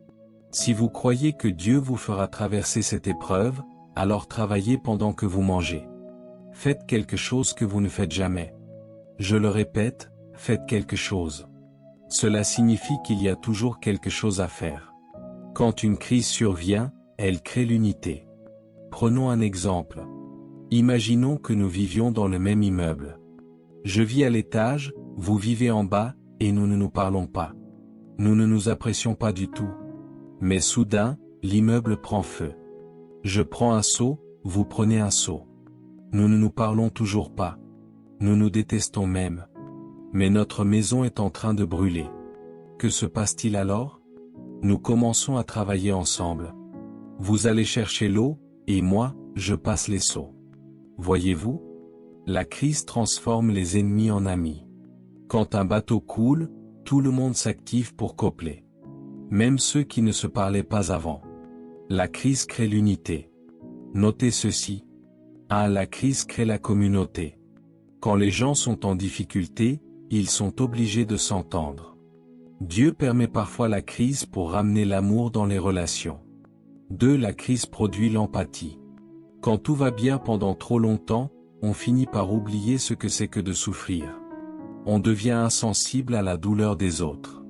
Si vous croyez que Dieu vous fera traverser cette épreuve, alors travaillez pendant que vous mangez. Faites quelque chose que vous ne faites jamais. Je le répète, faites quelque chose. Cela signifie qu'il y a toujours quelque chose à faire. Quand une crise survient, elle crée l'unité. Prenons un exemple. Imaginons que nous vivions dans le même immeuble. Je vis à l'étage, vous vivez en bas, et nous ne nous parlons pas. Nous ne nous apprécions pas du tout. Mais soudain, l'immeuble prend feu. Je prends un seau, vous prenez un seau. Nous ne nous parlons toujours pas. Nous nous détestons même. Mais notre maison est en train de brûler. Que se passe-t-il alors? Nous commençons à travailler ensemble. Vous allez chercher l'eau, et moi, je passe les seaux. Voyez-vous? La crise transforme les ennemis en amis. Quand un bateau coule, tout le monde s'active pour copeler. Même ceux qui ne se parlaient pas avant. La crise crée l'unité. Notez ceci. 1. La crise crée la communauté. Quand les gens sont en difficulté, ils sont obligés de s'entendre. Dieu permet parfois la crise pour ramener l'amour dans les relations. 2. La crise produit l'empathie. Quand tout va bien pendant trop longtemps, on finit par oublier ce que c'est que de souffrir. On devient insensible à la douleur des autres.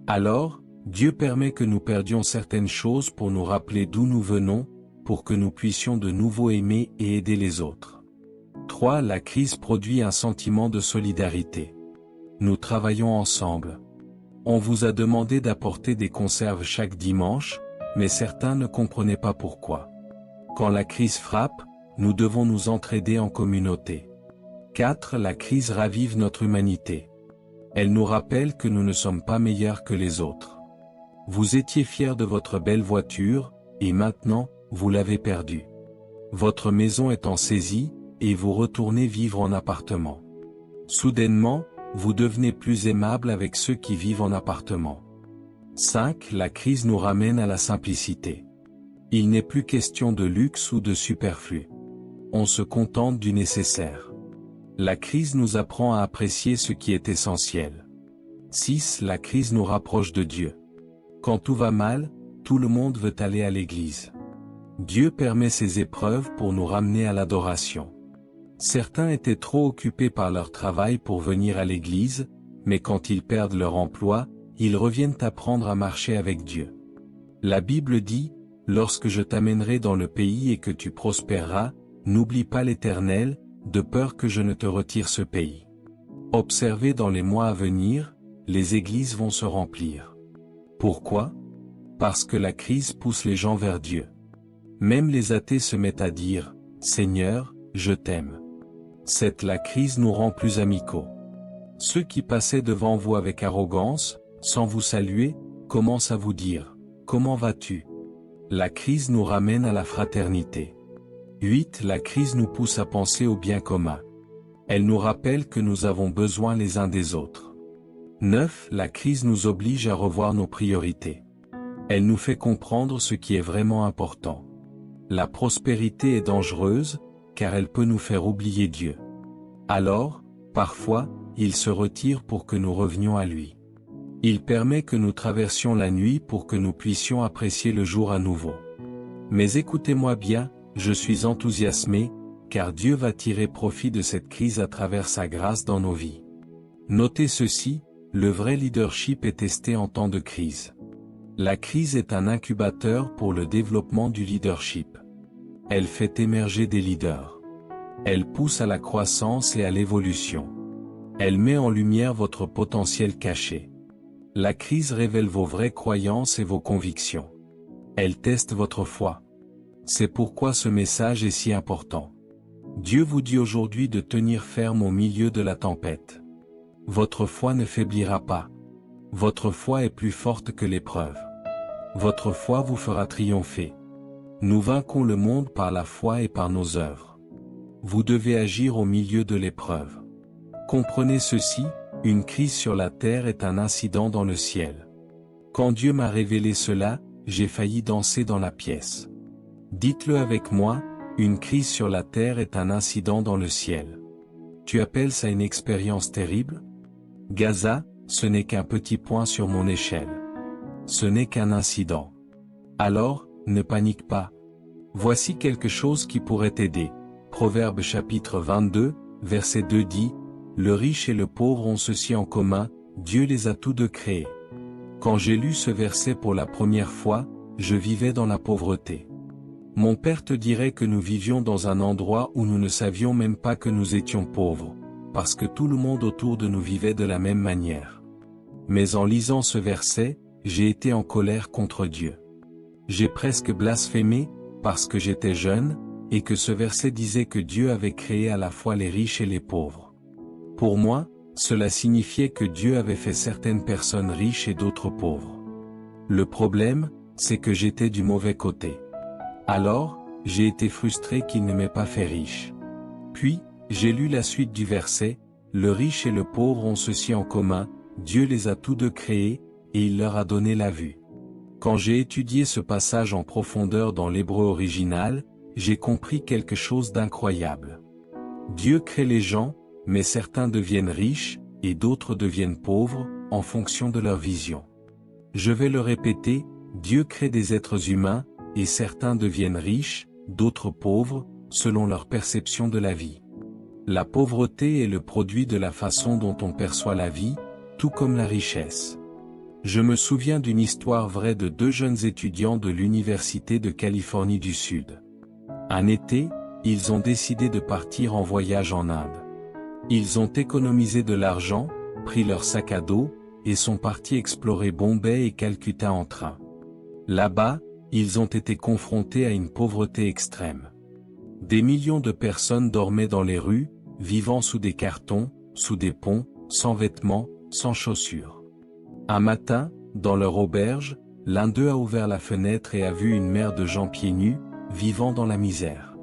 Alors, Dieu permet que nous perdions certaines choses pour nous rappeler d'où nous venons, pour que nous puissions de nouveau aimer et aider les autres. 3. La crise produit un sentiment de solidarité. Nous travaillons ensemble. On vous a demandé d'apporter des conserves chaque dimanche, mais certains ne comprenaient pas pourquoi. Quand la crise frappe, nous devons nous entraider en communauté. 4. La crise ravive notre humanité. Elle nous rappelle que nous ne sommes pas meilleurs que les autres. Vous étiez fiers de votre belle voiture, et maintenant, vous l'avez perdue. Votre maison est en saisie, et vous retournez vivre en appartement. Soudainement, vous devenez plus aimable avec ceux qui vivent en appartement. 5. La crise nous ramène à la simplicité. Il n'est plus question de luxe ou de superflu. On se contente du nécessaire. La crise nous apprend à apprécier ce qui est essentiel. 6. La crise nous rapproche de Dieu. Quand tout va mal, tout le monde veut aller à l'église. Dieu permet ces épreuves pour nous ramener à l'adoration. Certains étaient trop occupés par leur travail pour venir à l'église, mais quand ils perdent leur emploi, ils reviennent apprendre à marcher avec Dieu. La Bible dit, « Lorsque je t'amènerai dans le pays et que tu prospéreras, n'oublie pas l'Éternel, de peur que je ne te retire ce pays. » Observez dans les mois à venir, les églises vont se remplir. Pourquoi? Parce que la crise pousse les gens vers Dieu. Même les athées se mettent à dire, « Seigneur, je t'aime. » La crise nous rend plus amicaux. Ceux qui passaient devant vous avec arrogance, sans vous saluer, commencent à vous dire, « Comment vas-tu » La crise nous ramène à la fraternité. 8. La crise nous pousse à penser au bien commun. Elle nous rappelle que nous avons besoin les uns des autres. 9. La crise nous oblige à revoir nos priorités. Elle nous fait comprendre ce qui est vraiment important. La prospérité est dangereuse, car elle peut nous faire oublier Dieu. Alors, parfois, il se retire pour que nous revenions à lui. Il permet que nous traversions la nuit pour que nous puissions apprécier le jour à nouveau. Mais écoutez-moi bien, je suis enthousiasmé, car Dieu va tirer profit de cette crise à travers sa grâce dans nos vies. Notez ceci, le vrai leadership est testé en temps de crise. La crise est un incubateur pour le développement du leadership. Elle fait émerger des leaders. Elle pousse à la croissance et à l'évolution. Elle met en lumière votre potentiel caché. La crise révèle vos vraies croyances et vos convictions. Elle teste votre foi. C'est pourquoi ce message est si important. Dieu vous dit aujourd'hui de tenir ferme au milieu de la tempête. Votre foi ne faiblira pas. Votre foi est plus forte que l'épreuve. Votre foi vous fera triompher. Nous vaincrons le monde par la foi et par nos œuvres. Vous devez agir au milieu de l'épreuve. Comprenez ceci, une crise sur la terre est un incident dans le ciel. Quand Dieu m'a révélé cela, j'ai failli danser dans la pièce. Dites-le avec moi, une crise sur la terre est un incident dans le ciel. Tu appelles ça une expérience terrible? Gaza, ce n'est qu'un petit point sur mon échelle. Ce n'est qu'un incident. Alors, ne panique pas. Voici quelque chose qui pourrait t'aider. Proverbe chapitre 22, verset 2 dit, « Le riche et le pauvre ont ceci en commun, Dieu les a tous deux créés. » Quand j'ai lu ce verset pour la première fois, je vivais dans la pauvreté. Mon père te dirait que nous vivions dans un endroit où nous ne savions même pas que nous étions pauvres, parce que tout le monde autour de nous vivait de la même manière. Mais en lisant ce verset, j'ai été en colère contre Dieu. J'ai presque blasphémé, parce que j'étais jeune, et que ce verset disait que Dieu avait créé à la fois les riches et les pauvres. Pour moi, cela signifiait que Dieu avait fait certaines personnes riches et d'autres pauvres. Le problème, c'est que j'étais du mauvais côté. Alors, j'ai été frustré qu'il ne m'ait pas fait riche. Puis, j'ai lu la suite du verset, « Le riche et le pauvre ont ceci en commun, Dieu les a tous deux créés, et il leur a donné la vue. » Quand j'ai étudié ce passage en profondeur dans l'hébreu original, j'ai compris quelque chose d'incroyable. Dieu crée les gens, mais certains deviennent riches, et d'autres deviennent pauvres, en fonction de leur vision. Je vais le répéter, Dieu crée des êtres humains, et certains deviennent riches, d'autres pauvres, selon leur perception de la vie. La pauvreté est le produit de la façon dont on perçoit la vie, tout comme la richesse. Je me souviens d'une histoire vraie de deux jeunes étudiants de l'Université de Californie du Sud. Un été, ils ont décidé de partir en voyage en Inde. Ils ont économisé de l'argent, pris leur sac à dos, et sont partis explorer Bombay et Calcutta en train. Là-bas, ils ont été confrontés à une pauvreté extrême. Des millions de personnes dormaient dans les rues, vivant sous des cartons, sous des ponts, sans vêtements, sans chaussures. Un matin, dans leur auberge, l'un d'eux a ouvert la fenêtre et a vu une mer de gens pieds nus, vivant dans la misère.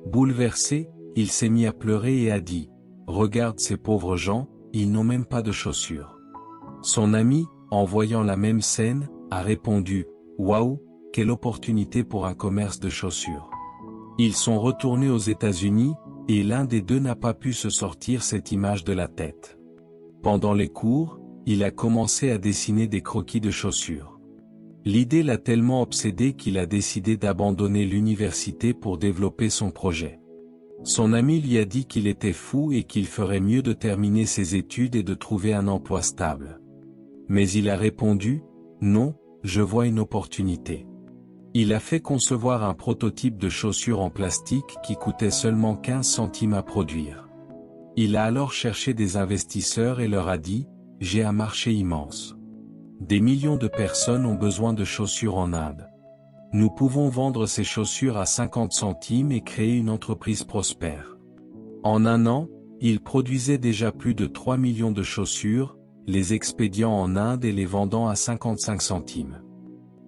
Bouleversé, il s'est mis à pleurer et a dit, « Regarde ces pauvres gens, ils n'ont même pas de chaussures. » Son ami, en voyant la même scène, a répondu, « Waouh, quelle opportunité pour un commerce de chaussures. » Ils sont retournés aux États-Unis, et l'un des deux n'a pas pu se sortir cette image de la tête. Pendant les cours, il a commencé à dessiner des croquis de chaussures. L'idée l'a tellement obsédé qu'il a décidé d'abandonner l'université pour développer son projet. Son ami lui a dit qu'il était fou et qu'il ferait mieux de terminer ses études et de trouver un emploi stable. Mais il a répondu, « Non, je vois une opportunité. » Il a fait concevoir un prototype de chaussures en plastique qui coûtait seulement 15 centimes à produire. Il a alors cherché des investisseurs et leur a dit, « J'ai un marché immense. Des millions de personnes ont besoin de chaussures en Inde. Nous pouvons vendre ces chaussures à 50 centimes et créer une entreprise prospère. » En un an, il produisait déjà plus de 3 millions de chaussures, les expédiant en Inde et les vendant à 55 centimes.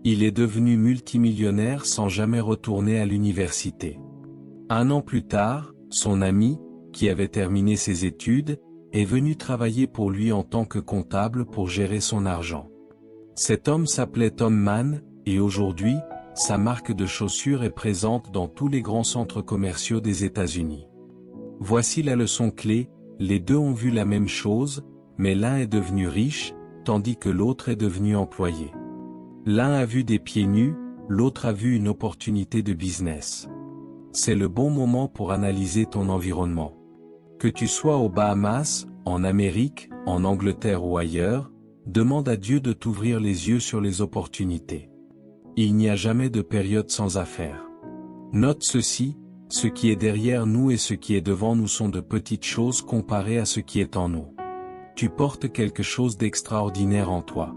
Il est devenu multimillionnaire sans jamais retourner à l'université. Un an plus tard, son ami, qui avait terminé ses études, est venu travailler pour lui en tant que comptable pour gérer son argent. Cet homme s'appelait Tom Mann, et aujourd'hui, sa marque de chaussures est présente dans tous les grands centres commerciaux des États-Unis. Voici la leçon clé, les deux ont vu la même chose, mais l'un est devenu riche, tandis que l'autre est devenu employé. L'un a vu des pieds nus, l'autre a vu une opportunité de business. C'est le bon moment pour analyser ton environnement. Que tu sois aux Bahamas, en Amérique, en Angleterre ou ailleurs, Demande à Dieu de t'ouvrir les yeux sur les opportunités. Il n'y a jamais de période sans affaires. Note ceci, ce qui est derrière nous et ce qui est devant nous sont de petites choses comparées à ce qui est en nous. Tu portes quelque chose d'extraordinaire en toi.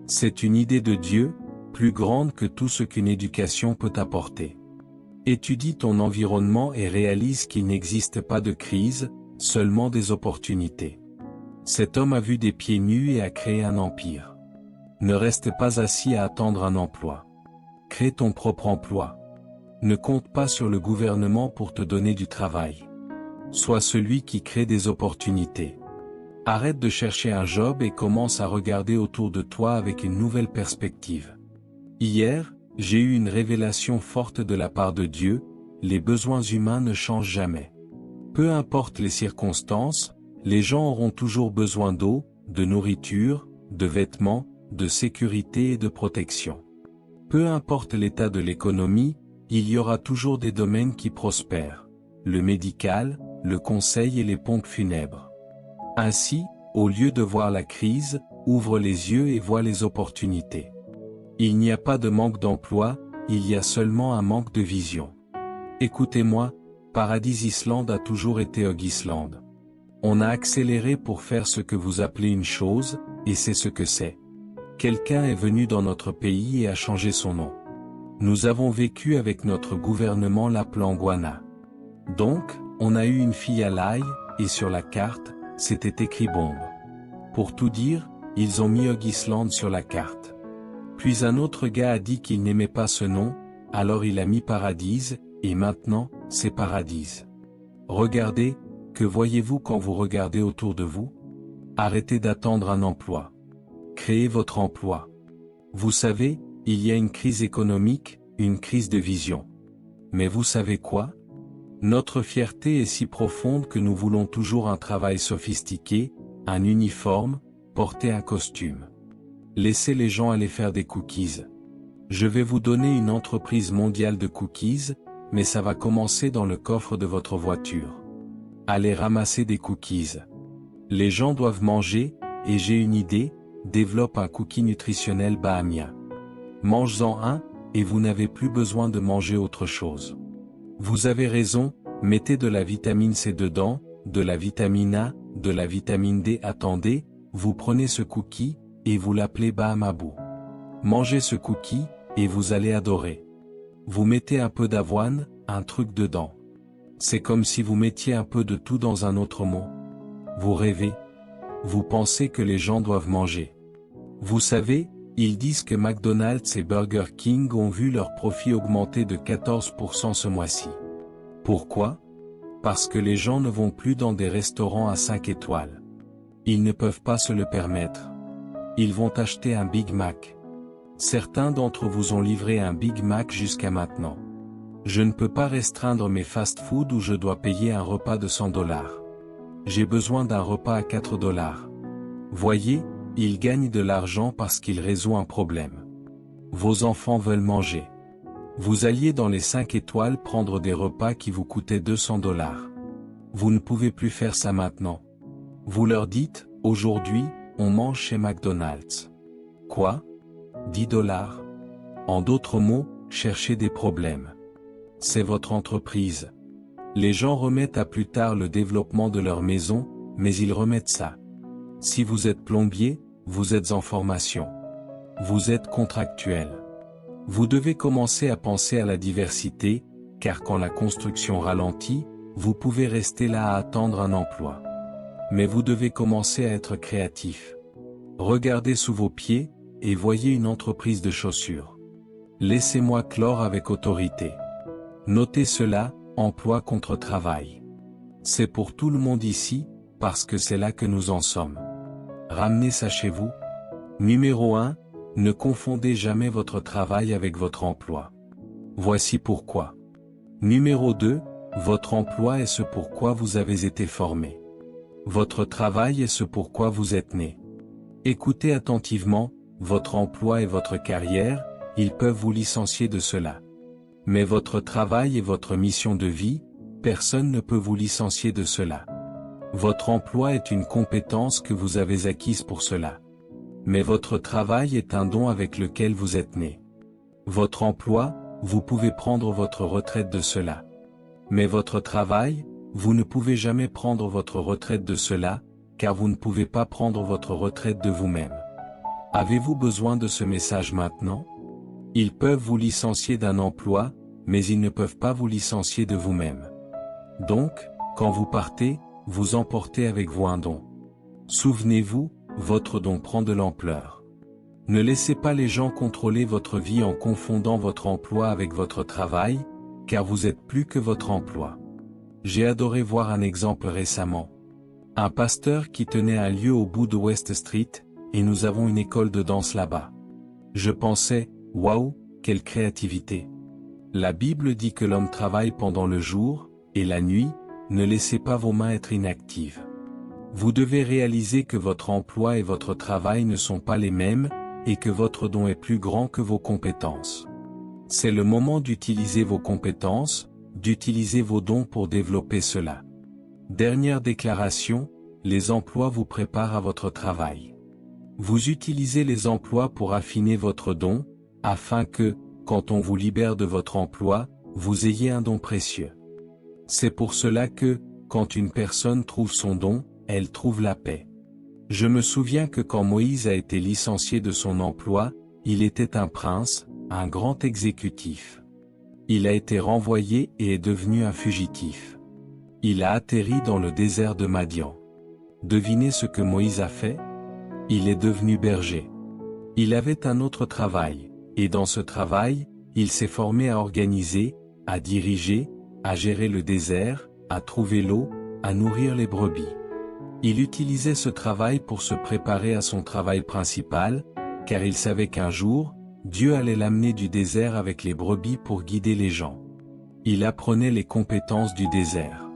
C'est une idée de Dieu, plus grande que tout ce qu'une éducation peut apporter. Étudie ton environnement et réalise qu'il n'existe pas de crise, seulement des opportunités. Cet homme a vu des pieds nus et a créé un empire. Ne reste pas assis à attendre un emploi. Crée ton propre emploi. Ne compte pas sur le gouvernement pour te donner du travail. Sois celui qui crée des opportunités. Arrête de chercher un job et commence à regarder autour de toi avec une nouvelle perspective. Hier, j'ai eu une révélation forte de la part de Dieu, les besoins humains ne changent jamais. Peu importe les circonstances, les gens auront toujours besoin d'eau, de nourriture, de vêtements, de sécurité et de protection. Peu importe l'état de l'économie, il y aura toujours des domaines qui prospèrent. Le médical, le conseil et les pompes funèbres. Ainsi, au lieu de voir la crise, ouvre les yeux et vois les opportunités. Il n'y a pas de manque d'emploi, il y a seulement un manque de vision. Écoutez-moi, Paradise Island a toujours été Hug Island. On a accéléré pour faire ce que vous appelez une chose, et c'est ce que c'est. Quelqu'un est venu dans notre pays et a changé son nom. Nous avons vécu avec notre gouvernement l'appelant Guana. Donc, on a eu une fille à l'ail, et sur la carte, c'était écrit bombe. Pour tout dire, ils ont mis Hug Island sur la carte. Puis un autre gars a dit qu'il n'aimait pas ce nom, alors il a mis Paradise, et maintenant, c'est Paradise. Regardez, que voyez-vous quand vous regardez autour de vous? Arrêtez d'attendre un emploi. Créez votre emploi. Vous savez, il y a une crise économique, une crise de vision. Mais vous savez quoi? Notre fierté est si profonde que nous voulons toujours un travail sophistiqué, un uniforme, porter un costume. Laissez les gens aller faire des cookies. Je vais vous donner une entreprise mondiale de cookies, mais ça va commencer dans le coffre de votre voiture. Allez ramasser des cookies. Les gens doivent manger, et j'ai une idée, développe un cookie nutritionnel bahamien. Mange-en un, et vous n'avez plus besoin de manger autre chose. Vous avez raison, mettez de la vitamine C dedans, de la vitamine A, de la vitamine D. Attendez, vous prenez ce cookie, et vous l'appelez Bahamabou. Mangez ce cookie, et vous allez adorer. Vous mettez un peu d'avoine, un truc dedans. C'est comme si vous mettiez un peu de tout dans un autre mot. Vous rêvez. Vous pensez que les gens doivent manger. Vous savez, ils disent que McDonald's et Burger King ont vu leurs profits augmenter de 14% ce mois-ci. Pourquoi? Parce que les gens ne vont plus dans des restaurants à 5 étoiles. Ils ne peuvent pas se le permettre. Ils vont acheter un Big Mac. Certains d'entre vous ont livré un Big Mac jusqu'à maintenant. Je ne peux pas restreindre mes fast-food où je dois payer un repas de $100. J'ai besoin d'un repas à $4. Voyez, ils gagnent de l'argent parce qu'ils résolvent un problème. Vos enfants veulent manger. Vous alliez dans les 5 étoiles prendre des repas qui vous coûtaient $200. Vous ne pouvez plus faire ça maintenant. Vous leur dites, aujourd'hui, on mange chez McDonald's. Quoi? $10. En d'autres mots, cherchez des problèmes. C'est votre entreprise. Les gens remettent à plus tard le développement de leur maison, mais ils remettent ça. Si vous êtes plombier, vous êtes en formation. Vous êtes contractuel. Vous devez commencer à penser à la diversité, car quand la construction ralentit, vous pouvez rester là à attendre un emploi. Mais vous devez commencer à être créatif. Regardez sous vos pieds, et voyez une entreprise de chaussures. Laissez-moi clore avec autorité. Notez cela, emploi contre travail. C'est pour tout le monde ici, parce que c'est là que nous en sommes. Ramenez ça chez vous. Numéro 1, ne confondez jamais votre travail avec votre emploi. Voici pourquoi. Numéro 2, votre emploi est ce pourquoi vous avez été formé. Votre travail est ce pourquoi vous êtes né. Écoutez attentivement, votre emploi et votre carrière, ils peuvent vous licencier de cela. Mais votre travail et votre mission de vie, personne ne peut vous licencier de cela. Votre emploi est une compétence que vous avez acquise pour cela. Mais votre travail est un don avec lequel vous êtes né. Votre emploi, vous pouvez prendre votre retraite de cela. Mais votre travail, vous ne pouvez jamais prendre votre retraite de cela, car vous ne pouvez pas prendre votre retraite de vous-même. Avez-vous besoin de ce message maintenant? Ils peuvent vous licencier d'un emploi, mais ils ne peuvent pas vous licencier de vous-même. Donc, quand vous partez, vous emportez avec vous un don. Souvenez-vous, votre don prend de l'ampleur. Ne laissez pas les gens contrôler votre vie en confondant votre emploi avec votre travail, car vous êtes plus que votre emploi. J'ai adoré voir un exemple récemment. Un pasteur qui tenait un lieu au bout de West Street, et nous avons une école de danse là-bas. Je pensais, waouh, quelle créativité. La Bible dit que l'homme travaille pendant le jour, et la nuit, ne laissez pas vos mains être inactives. Vous devez réaliser que votre emploi et votre travail ne sont pas les mêmes, et que votre don est plus grand que vos compétences. C'est le moment d'utiliser vos compétences, d'utiliser vos dons pour développer cela. Dernière déclaration, les emplois vous préparent à votre travail. Vous utilisez les emplois pour affiner votre don, afin que, quand on vous libère de votre emploi, vous ayez un don précieux. C'est pour cela que, quand une personne trouve son don, elle trouve la paix. Je me souviens que quand Moïse a été licencié de son emploi, il était un prince, un grand exécutif. Il a été renvoyé et est devenu un fugitif. Il a atterri dans le désert de Madian. Devinez ce que Moïse a fait? Il est devenu berger. Il avait un autre travail, et dans ce travail, il s'est formé à organiser, à diriger, à gérer le désert, à trouver l'eau, à nourrir les brebis. Il utilisait ce travail pour se préparer à son travail principal, car il savait qu'un jour, Dieu allait l'amener du désert avec les brebis pour guider les gens. Il apprenait les compétences du désert.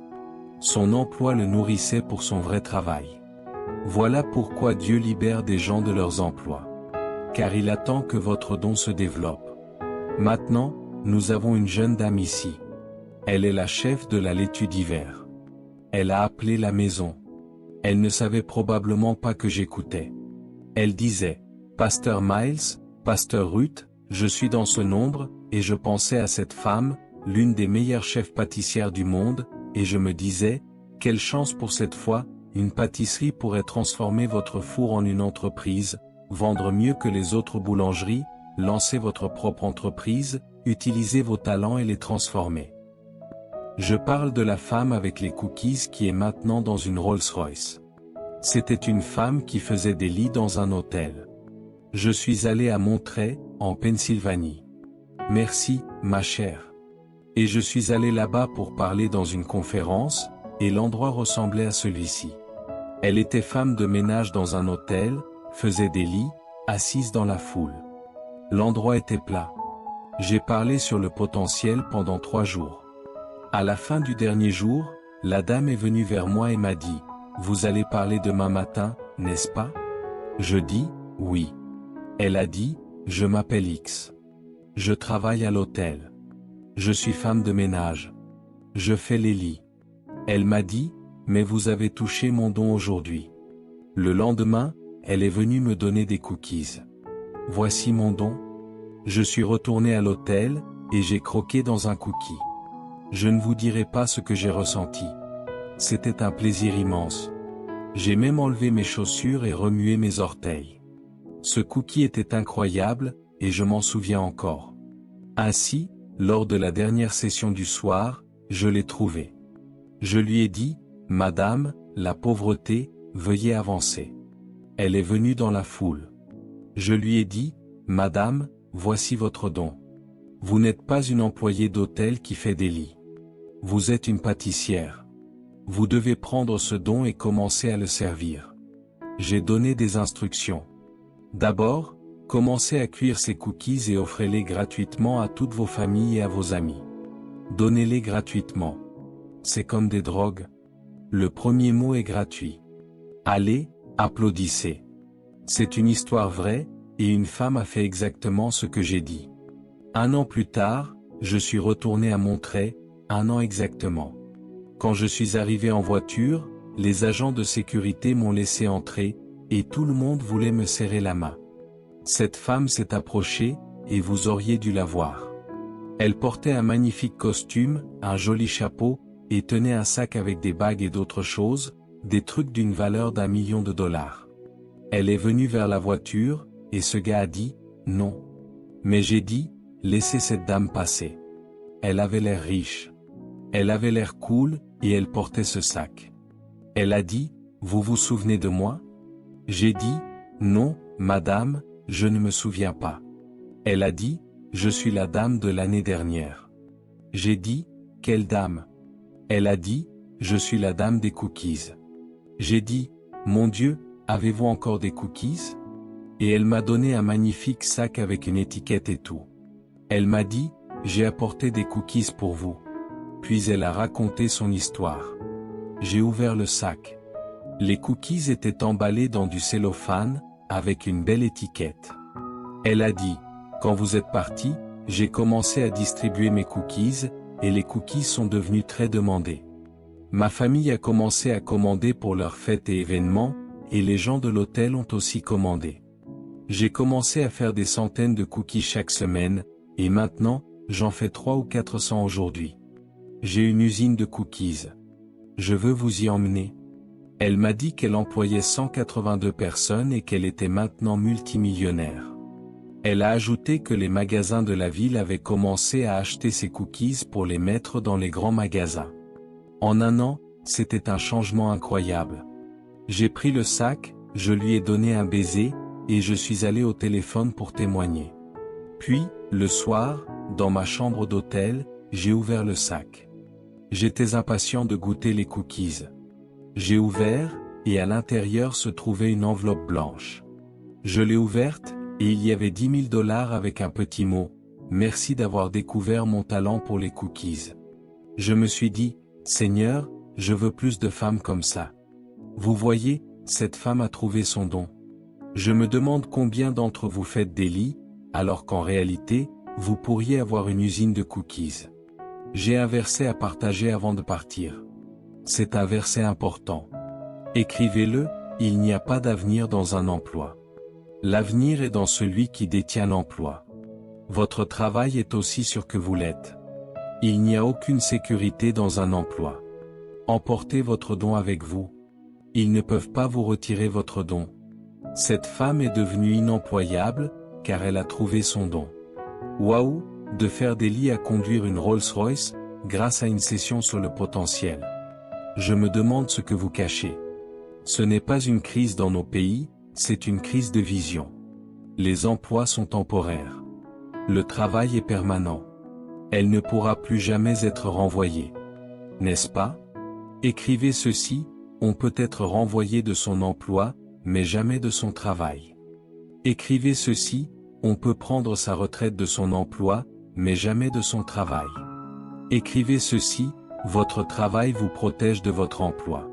Son emploi le nourrissait pour son vrai travail. Voilà pourquoi Dieu libère des gens de leurs emplois. Car il attend que votre don se développe. Maintenant, nous avons une jeune dame ici. Elle est la chef de la laitue d'hiver. Elle a appelé la maison. Elle ne savait probablement pas que j'écoutais. Elle disait, « Pasteur Miles, Pasteur Ruth, je suis dans ce nombre, et je pensais à cette femme, l'une des meilleures chefs pâtissières du monde, et je me disais, quelle chance pour cette fois, une pâtisserie pourrait transformer votre four en une entreprise, vendre mieux que les autres boulangeries, lancer votre propre entreprise, utiliser vos talents et les transformer. » Je parle de la femme avec les cookies qui est maintenant dans une Rolls-Royce. C'était une femme qui faisait des lits dans un hôtel. Je suis allé à Montréal, en Pennsylvanie. Merci, ma chère. Et je suis allé là-bas pour parler dans une conférence, et l'endroit ressemblait à celui-ci. Elle était femme de ménage dans un hôtel, faisait des lits, assise dans la foule. L'endroit était plat. J'ai parlé sur le potentiel pendant 3 jours. À la fin du dernier jour, la dame est venue vers moi et m'a dit, « Vous allez parler demain matin, n'est-ce pas ?» Je dis, « Oui. » Elle a dit, « Je m'appelle X. Je travaille à l'hôtel. Je suis femme de ménage. Je fais les lits. » Elle m'a dit, « Mais vous avez touché mon don aujourd'hui. » Le lendemain, elle est venue me donner des cookies. Voici mon don. Je suis retourné à l'hôtel, et j'ai croqué dans un cookie. Je ne vous dirai pas ce que j'ai ressenti. C'était un plaisir immense. J'ai même enlevé mes chaussures et remué mes orteils. Ce cookie était incroyable, et je m'en souviens encore. Ainsi, lors de la dernière session du soir, je l'ai trouvé. Je lui ai dit, « Madame, la pauvreté, veuillez avancer. » Elle est venue dans la foule. Je lui ai dit, « Madame, voici votre don. Vous n'êtes pas une employée d'hôtel qui fait des lits. Vous êtes une pâtissière. Vous devez prendre ce don et commencer à le servir. » J'ai donné des instructions. D'abord, commencez à cuire ces cookies et offrez-les gratuitement à toutes vos familles et à vos amis. Donnez-les gratuitement. C'est comme des drogues. Le premier mot est gratuit. Allez, applaudissez. C'est une histoire vraie, et une femme a fait exactement ce que j'ai dit. 1 an plus tard, je suis retourné à Montréal, 1 an exactement. Quand je suis arrivé en voiture, les agents de sécurité m'ont laissé entrer, et tout le monde voulait me serrer la main. Cette femme s'est approchée, et vous auriez dû la voir. Elle portait un magnifique costume, un joli chapeau, et tenait un sac avec des bagues et d'autres choses, des trucs d'une valeur d'1 million de dollars. Elle est venue vers la voiture, et ce gars a dit, non. Mais j'ai dit, laissez cette dame passer. Elle avait l'air riche. Elle avait l'air cool, et elle portait ce sac. Elle a dit, vous vous souvenez de moi? J'ai dit, non, madame, je ne me souviens pas. Elle a dit, je suis la dame de l'année dernière. J'ai dit, quelle dame? Elle a dit, je suis la dame des cookies. J'ai dit, mon Dieu, avez-vous encore des cookies? Et elle m'a donné un magnifique sac avec une étiquette et tout. Elle m'a dit, j'ai apporté des cookies pour vous. Puis elle a raconté son histoire. J'ai ouvert le sac. Les cookies étaient emballés dans du cellophane, avec une belle étiquette. Elle a dit, quand vous êtes parti, j'ai commencé à distribuer mes cookies, et les cookies sont devenus très demandés. Ma famille a commencé à commander pour leurs fêtes et événements, et les gens de l'hôtel ont aussi commandé. J'ai commencé à faire des centaines de cookies chaque semaine, et maintenant, j'en fais 300 ou 400 aujourd'hui. J'ai une usine de cookies. Je veux vous y emmener. Elle m'a dit qu'elle employait 182 personnes et qu'elle était maintenant multimillionnaire. Elle a ajouté que les magasins de la ville avaient commencé à acheter ces cookies pour les mettre dans les grands magasins. En 1 an, c'était un changement incroyable. J'ai pris le sac, je lui ai donné un baiser, et je suis allé au téléphone pour témoigner. Puis, le soir, dans ma chambre d'hôtel, j'ai ouvert le sac. J'étais impatient de goûter les cookies. J'ai ouvert, et à l'intérieur se trouvait une enveloppe blanche. Je l'ai ouverte, et il y avait 10 000 dollars avec un petit mot, « Merci d'avoir découvert mon talent pour les cookies. » Je me suis dit, « Seigneur, je veux plus de femmes comme ça. » Vous voyez, cette femme a trouvé son don. Je me demande combien d'entre vous faites des lits, alors qu'en réalité, vous pourriez avoir une usine de cookies. J'ai un verset à partager avant de partir. C'est un verset important. Écrivez-le, il n'y a pas d'avenir dans un emploi. L'avenir est dans celui qui détient l'emploi. Votre travail est aussi sûr que vous l'êtes. Il n'y a aucune sécurité dans un emploi. Emportez votre don avec vous. Ils ne peuvent pas vous retirer votre don. Cette femme est devenue inemployable, car elle a trouvé son don. Waouh, de faire des lits à conduire une Rolls-Royce, grâce à une session sur le potentiel. Je me demande ce que vous cachez. Ce n'est pas une crise dans nos pays, c'est une crise de vision. Les emplois sont temporaires. Le travail est permanent. Elle ne pourra plus jamais être renvoyée. N'est-ce pas? Écrivez ceci, on peut être renvoyé de son emploi, mais jamais de son travail. Écrivez ceci, on peut prendre sa retraite de son emploi, mais jamais de son travail. Écrivez ceci, votre travail vous protège de votre emploi.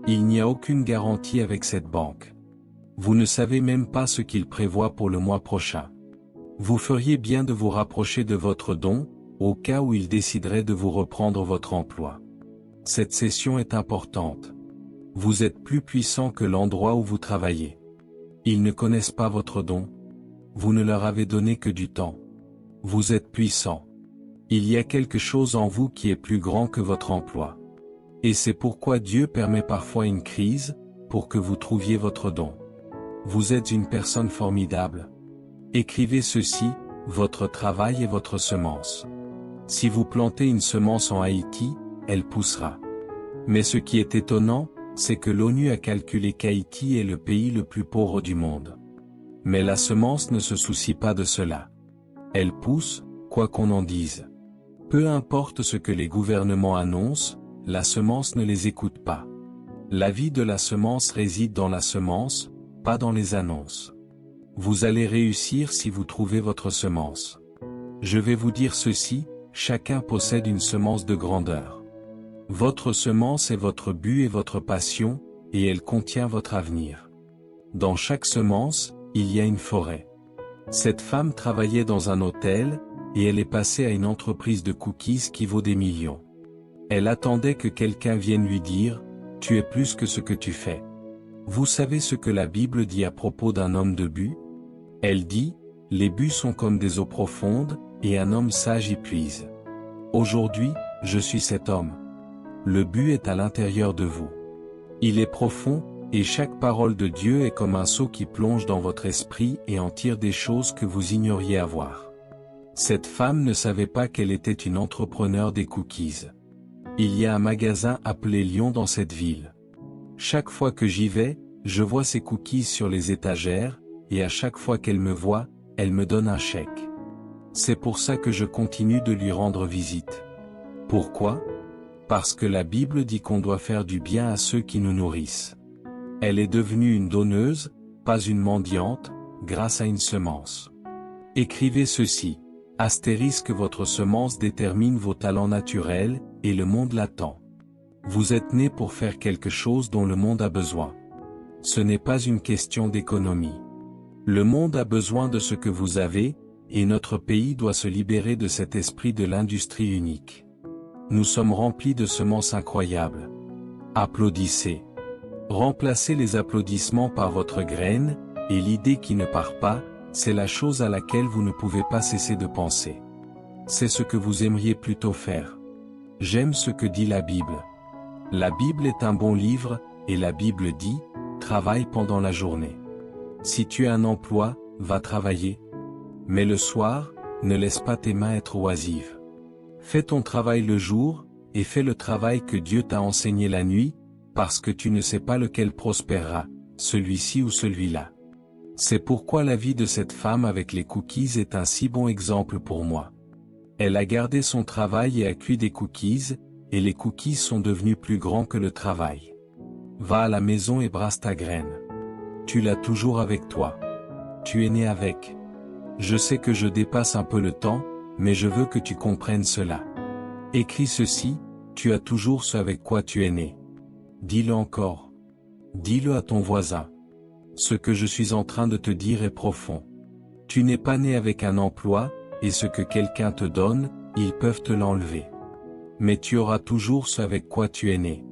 Il n'y a aucune garantie avec cette banque. Vous ne savez même pas ce qu'il prévoit pour le mois prochain. Vous feriez bien de vous rapprocher de votre don, au cas où il déciderait de vous reprendre votre emploi. Cette session est importante. Vous êtes plus puissant que l'endroit où vous travaillez. Ils ne connaissent pas votre don. Vous ne leur avez donné que du temps. Vous êtes puissant. Il y a quelque chose en vous qui est plus grand que votre emploi. Et c'est pourquoi Dieu permet parfois une crise, pour que vous trouviez votre don. Vous êtes une personne formidable. Écrivez ceci, votre travail est votre semence. Si vous plantez une semence en Haïti, elle poussera. Mais ce qui est étonnant, c'est que l'ONU a calculé qu'Haïti est le pays le plus pauvre du monde. Mais la semence ne se soucie pas de cela. Elle pousse, quoi qu'on en dise. Peu importe ce que les gouvernements annoncent, la semence ne les écoute pas. La vie de la semence réside dans la semence, pas dans les annonces. Vous allez réussir si vous trouvez votre semence. Je vais vous dire ceci, chacun possède une semence de grandeur. Votre semence est votre but et votre passion, et elle contient votre avenir. Dans chaque semence, il y a une forêt. Cette femme travaillait dans un hôtel, et elle est passée à une entreprise de cookies qui vaut des millions. Elle attendait que quelqu'un vienne lui dire, « Tu es plus que ce que tu fais. Vous savez ce que la Bible dit à propos d'un homme de but? Elle dit, « Les buts sont comme des eaux profondes, et un homme sage y puise. » Aujourd'hui, je suis cet homme. Le but est à l'intérieur de vous. Il est profond, et chaque parole de Dieu est comme un seau qui plonge dans votre esprit et en tire des choses que vous ignoriez avoir. Cette femme ne savait pas qu'elle était une entrepreneur des cookies. Il y a un magasin appelé Lion dans cette ville. Chaque fois que j'y vais, je vois ces cookies sur les étagères, et à chaque fois qu'elle me voit, elle me donne un chèque. C'est pour ça que je continue de lui rendre visite. Pourquoi? Parce que la Bible dit qu'on doit faire du bien à ceux qui nous nourrissent. Elle est devenue une donneuse, pas une mendiante, grâce à une semence. Écrivez ceci. Astérisque votre semence détermine vos talents naturels, et le monde l'attend. Vous êtes né pour faire quelque chose dont le monde a besoin. Ce n'est pas une question d'économie. Le monde a besoin de ce que vous avez, et notre pays doit se libérer de cet esprit de l'industrie unique. Nous sommes remplis de semences incroyables. Applaudissez. Remplacez les applaudissements par votre graine, et l'idée qui ne part pas, c'est la chose à laquelle vous ne pouvez pas cesser de penser. C'est ce que vous aimeriez plutôt faire. J'aime ce que dit la Bible. La Bible est un bon livre, et la Bible dit, travaille pendant la journée. Si tu as un emploi, va travailler. Mais le soir, ne laisse pas tes mains être oisives. Fais ton travail le jour, et fais le travail que Dieu t'a enseigné la nuit, parce que tu ne sais pas lequel prospérera, celui-ci ou celui-là. C'est pourquoi la vie de cette femme avec les cookies est un si bon exemple pour moi. Elle a gardé son travail et a cuit des cookies, et les cookies sont devenus plus grands que le travail. Va à la maison et brasse ta graine. Tu l'as toujours avec toi. Tu es né avec. Je sais que je dépasse un peu le temps, mais je veux que tu comprennes cela. Écris ceci, tu as toujours ce avec quoi tu es né. Dis-le encore. Dis-le à ton voisin. Ce que je suis en train de te dire est profond. Tu n'es pas né avec un emploi, et ce que quelqu'un te donne, ils peuvent te l'enlever. Mais tu auras toujours ce avec quoi tu es né.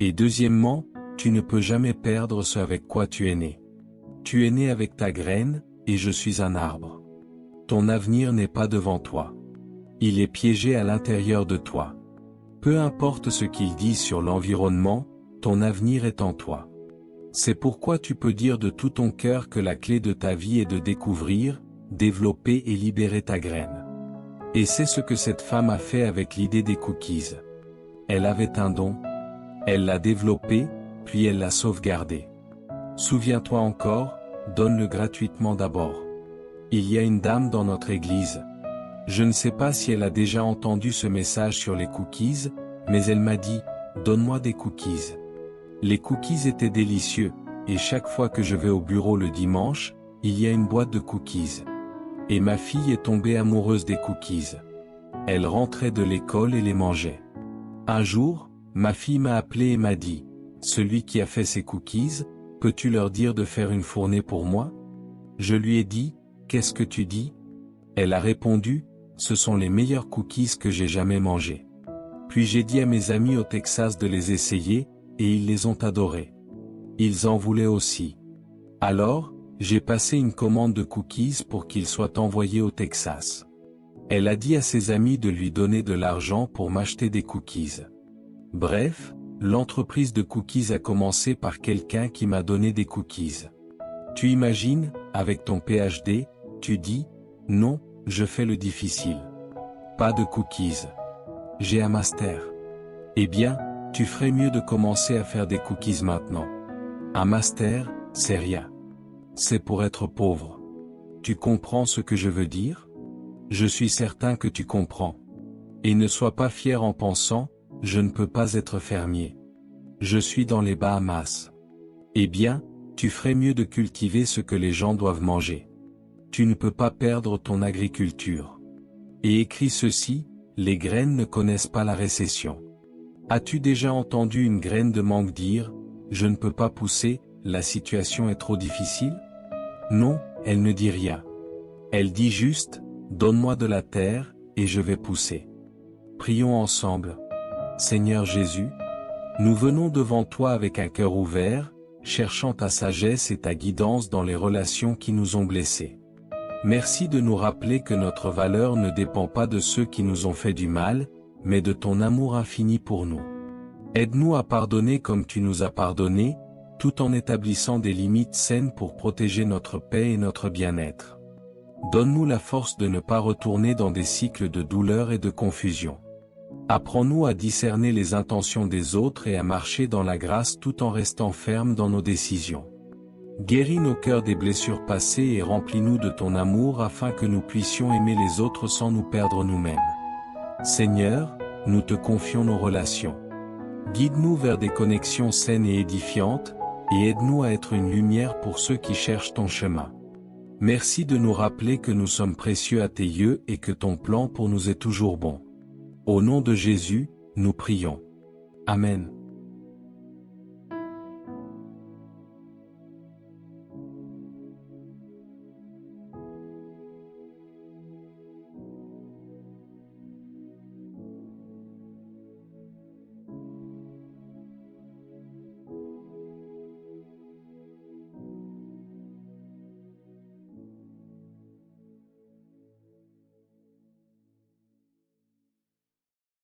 Et deuxièmement, tu ne peux jamais perdre ce avec quoi tu es né. Tu es né avec ta graine, et je suis un arbre. Ton avenir n'est pas devant toi. Il est piégé à l'intérieur de toi. Peu importe ce qu'ils disent sur l'environnement, ton avenir est en toi. C'est pourquoi tu peux dire de tout ton cœur que la clé de ta vie est de découvrir, développer et libérer ta graine. Et c'est ce que cette femme a fait avec l'idée des cookies. Elle avait un don. Elle l'a développé, puis elle l'a sauvegardé. Souviens-toi encore, donne-le gratuitement d'abord. Il y a une dame dans notre église. Je ne sais pas si elle a déjà entendu ce message sur les cookies, mais elle m'a dit, donne-moi des cookies. Les cookies étaient délicieux, et chaque fois que je vais au bureau le dimanche, il y a une boîte de cookies. Et ma fille est tombée amoureuse des cookies. Elle rentrait de l'école et les mangeait. Un jour, ma fille m'a appelé et m'a dit, « Celui qui a fait ces cookies, peux-tu leur dire de faire une fournée pour moi ?» Je lui ai dit, « Qu'est-ce que tu dis ?» Elle a répondu, « Ce sont les meilleurs cookies que j'ai jamais mangés. » Puis j'ai dit à mes amis au Texas de les essayer, et ils les ont adorés. Ils en voulaient aussi. Alors, j'ai passé une commande de cookies pour qu'ils soient envoyés au Texas. Elle a dit à ses amis de lui donner de l'argent pour m'acheter des cookies. Bref, l'entreprise de cookies a commencé par quelqu'un qui m'a donné des cookies. Tu imagines, avec ton PhD, tu dis, non, je fais le difficile. Pas de cookies. J'ai un master. Eh bien, tu ferais mieux de commencer à faire des cookies maintenant. Un master, c'est rien. C'est pour être pauvre. Tu comprends ce que je veux dire? Je suis certain que tu comprends. Et ne sois pas fier en pensant, je ne peux pas être fermier. Je suis dans les Bahamas. Eh bien, tu ferais mieux de cultiver ce que les gens doivent manger. Tu ne peux pas perdre ton agriculture. Et écris ceci, les graines ne connaissent pas la récession. As-tu déjà entendu une graine de mangue dire, je ne peux pas pousser, la situation est trop difficile? Non, elle ne dit rien. Elle dit juste, donne-moi de la terre, et je vais pousser. Prions ensemble. Seigneur Jésus, nous venons devant toi avec un cœur ouvert, cherchant ta sagesse et ta guidance dans les relations qui nous ont blessés. Merci de nous rappeler que notre valeur ne dépend pas de ceux qui nous ont fait du mal, mais de ton amour infini pour nous. Aide-nous à pardonner comme tu nous as pardonné, tout en établissant des limites saines pour protéger notre paix et notre bien-être. Donne-nous la force de ne pas retourner dans des cycles de douleur et de confusion. Apprends-nous à discerner les intentions des autres et à marcher dans la grâce tout en restant fermes dans nos décisions. Guéris nos cœurs des blessures passées et remplis-nous de ton amour afin que nous puissions aimer les autres sans nous perdre nous-mêmes. Seigneur, nous te confions nos relations. Guide-nous vers des connexions saines et édifiantes, et aide-nous à être une lumière pour ceux qui cherchent ton chemin. Merci de nous rappeler que nous sommes précieux à tes yeux et que ton plan pour nous est toujours bon. Au nom de Jésus, nous prions. Amen.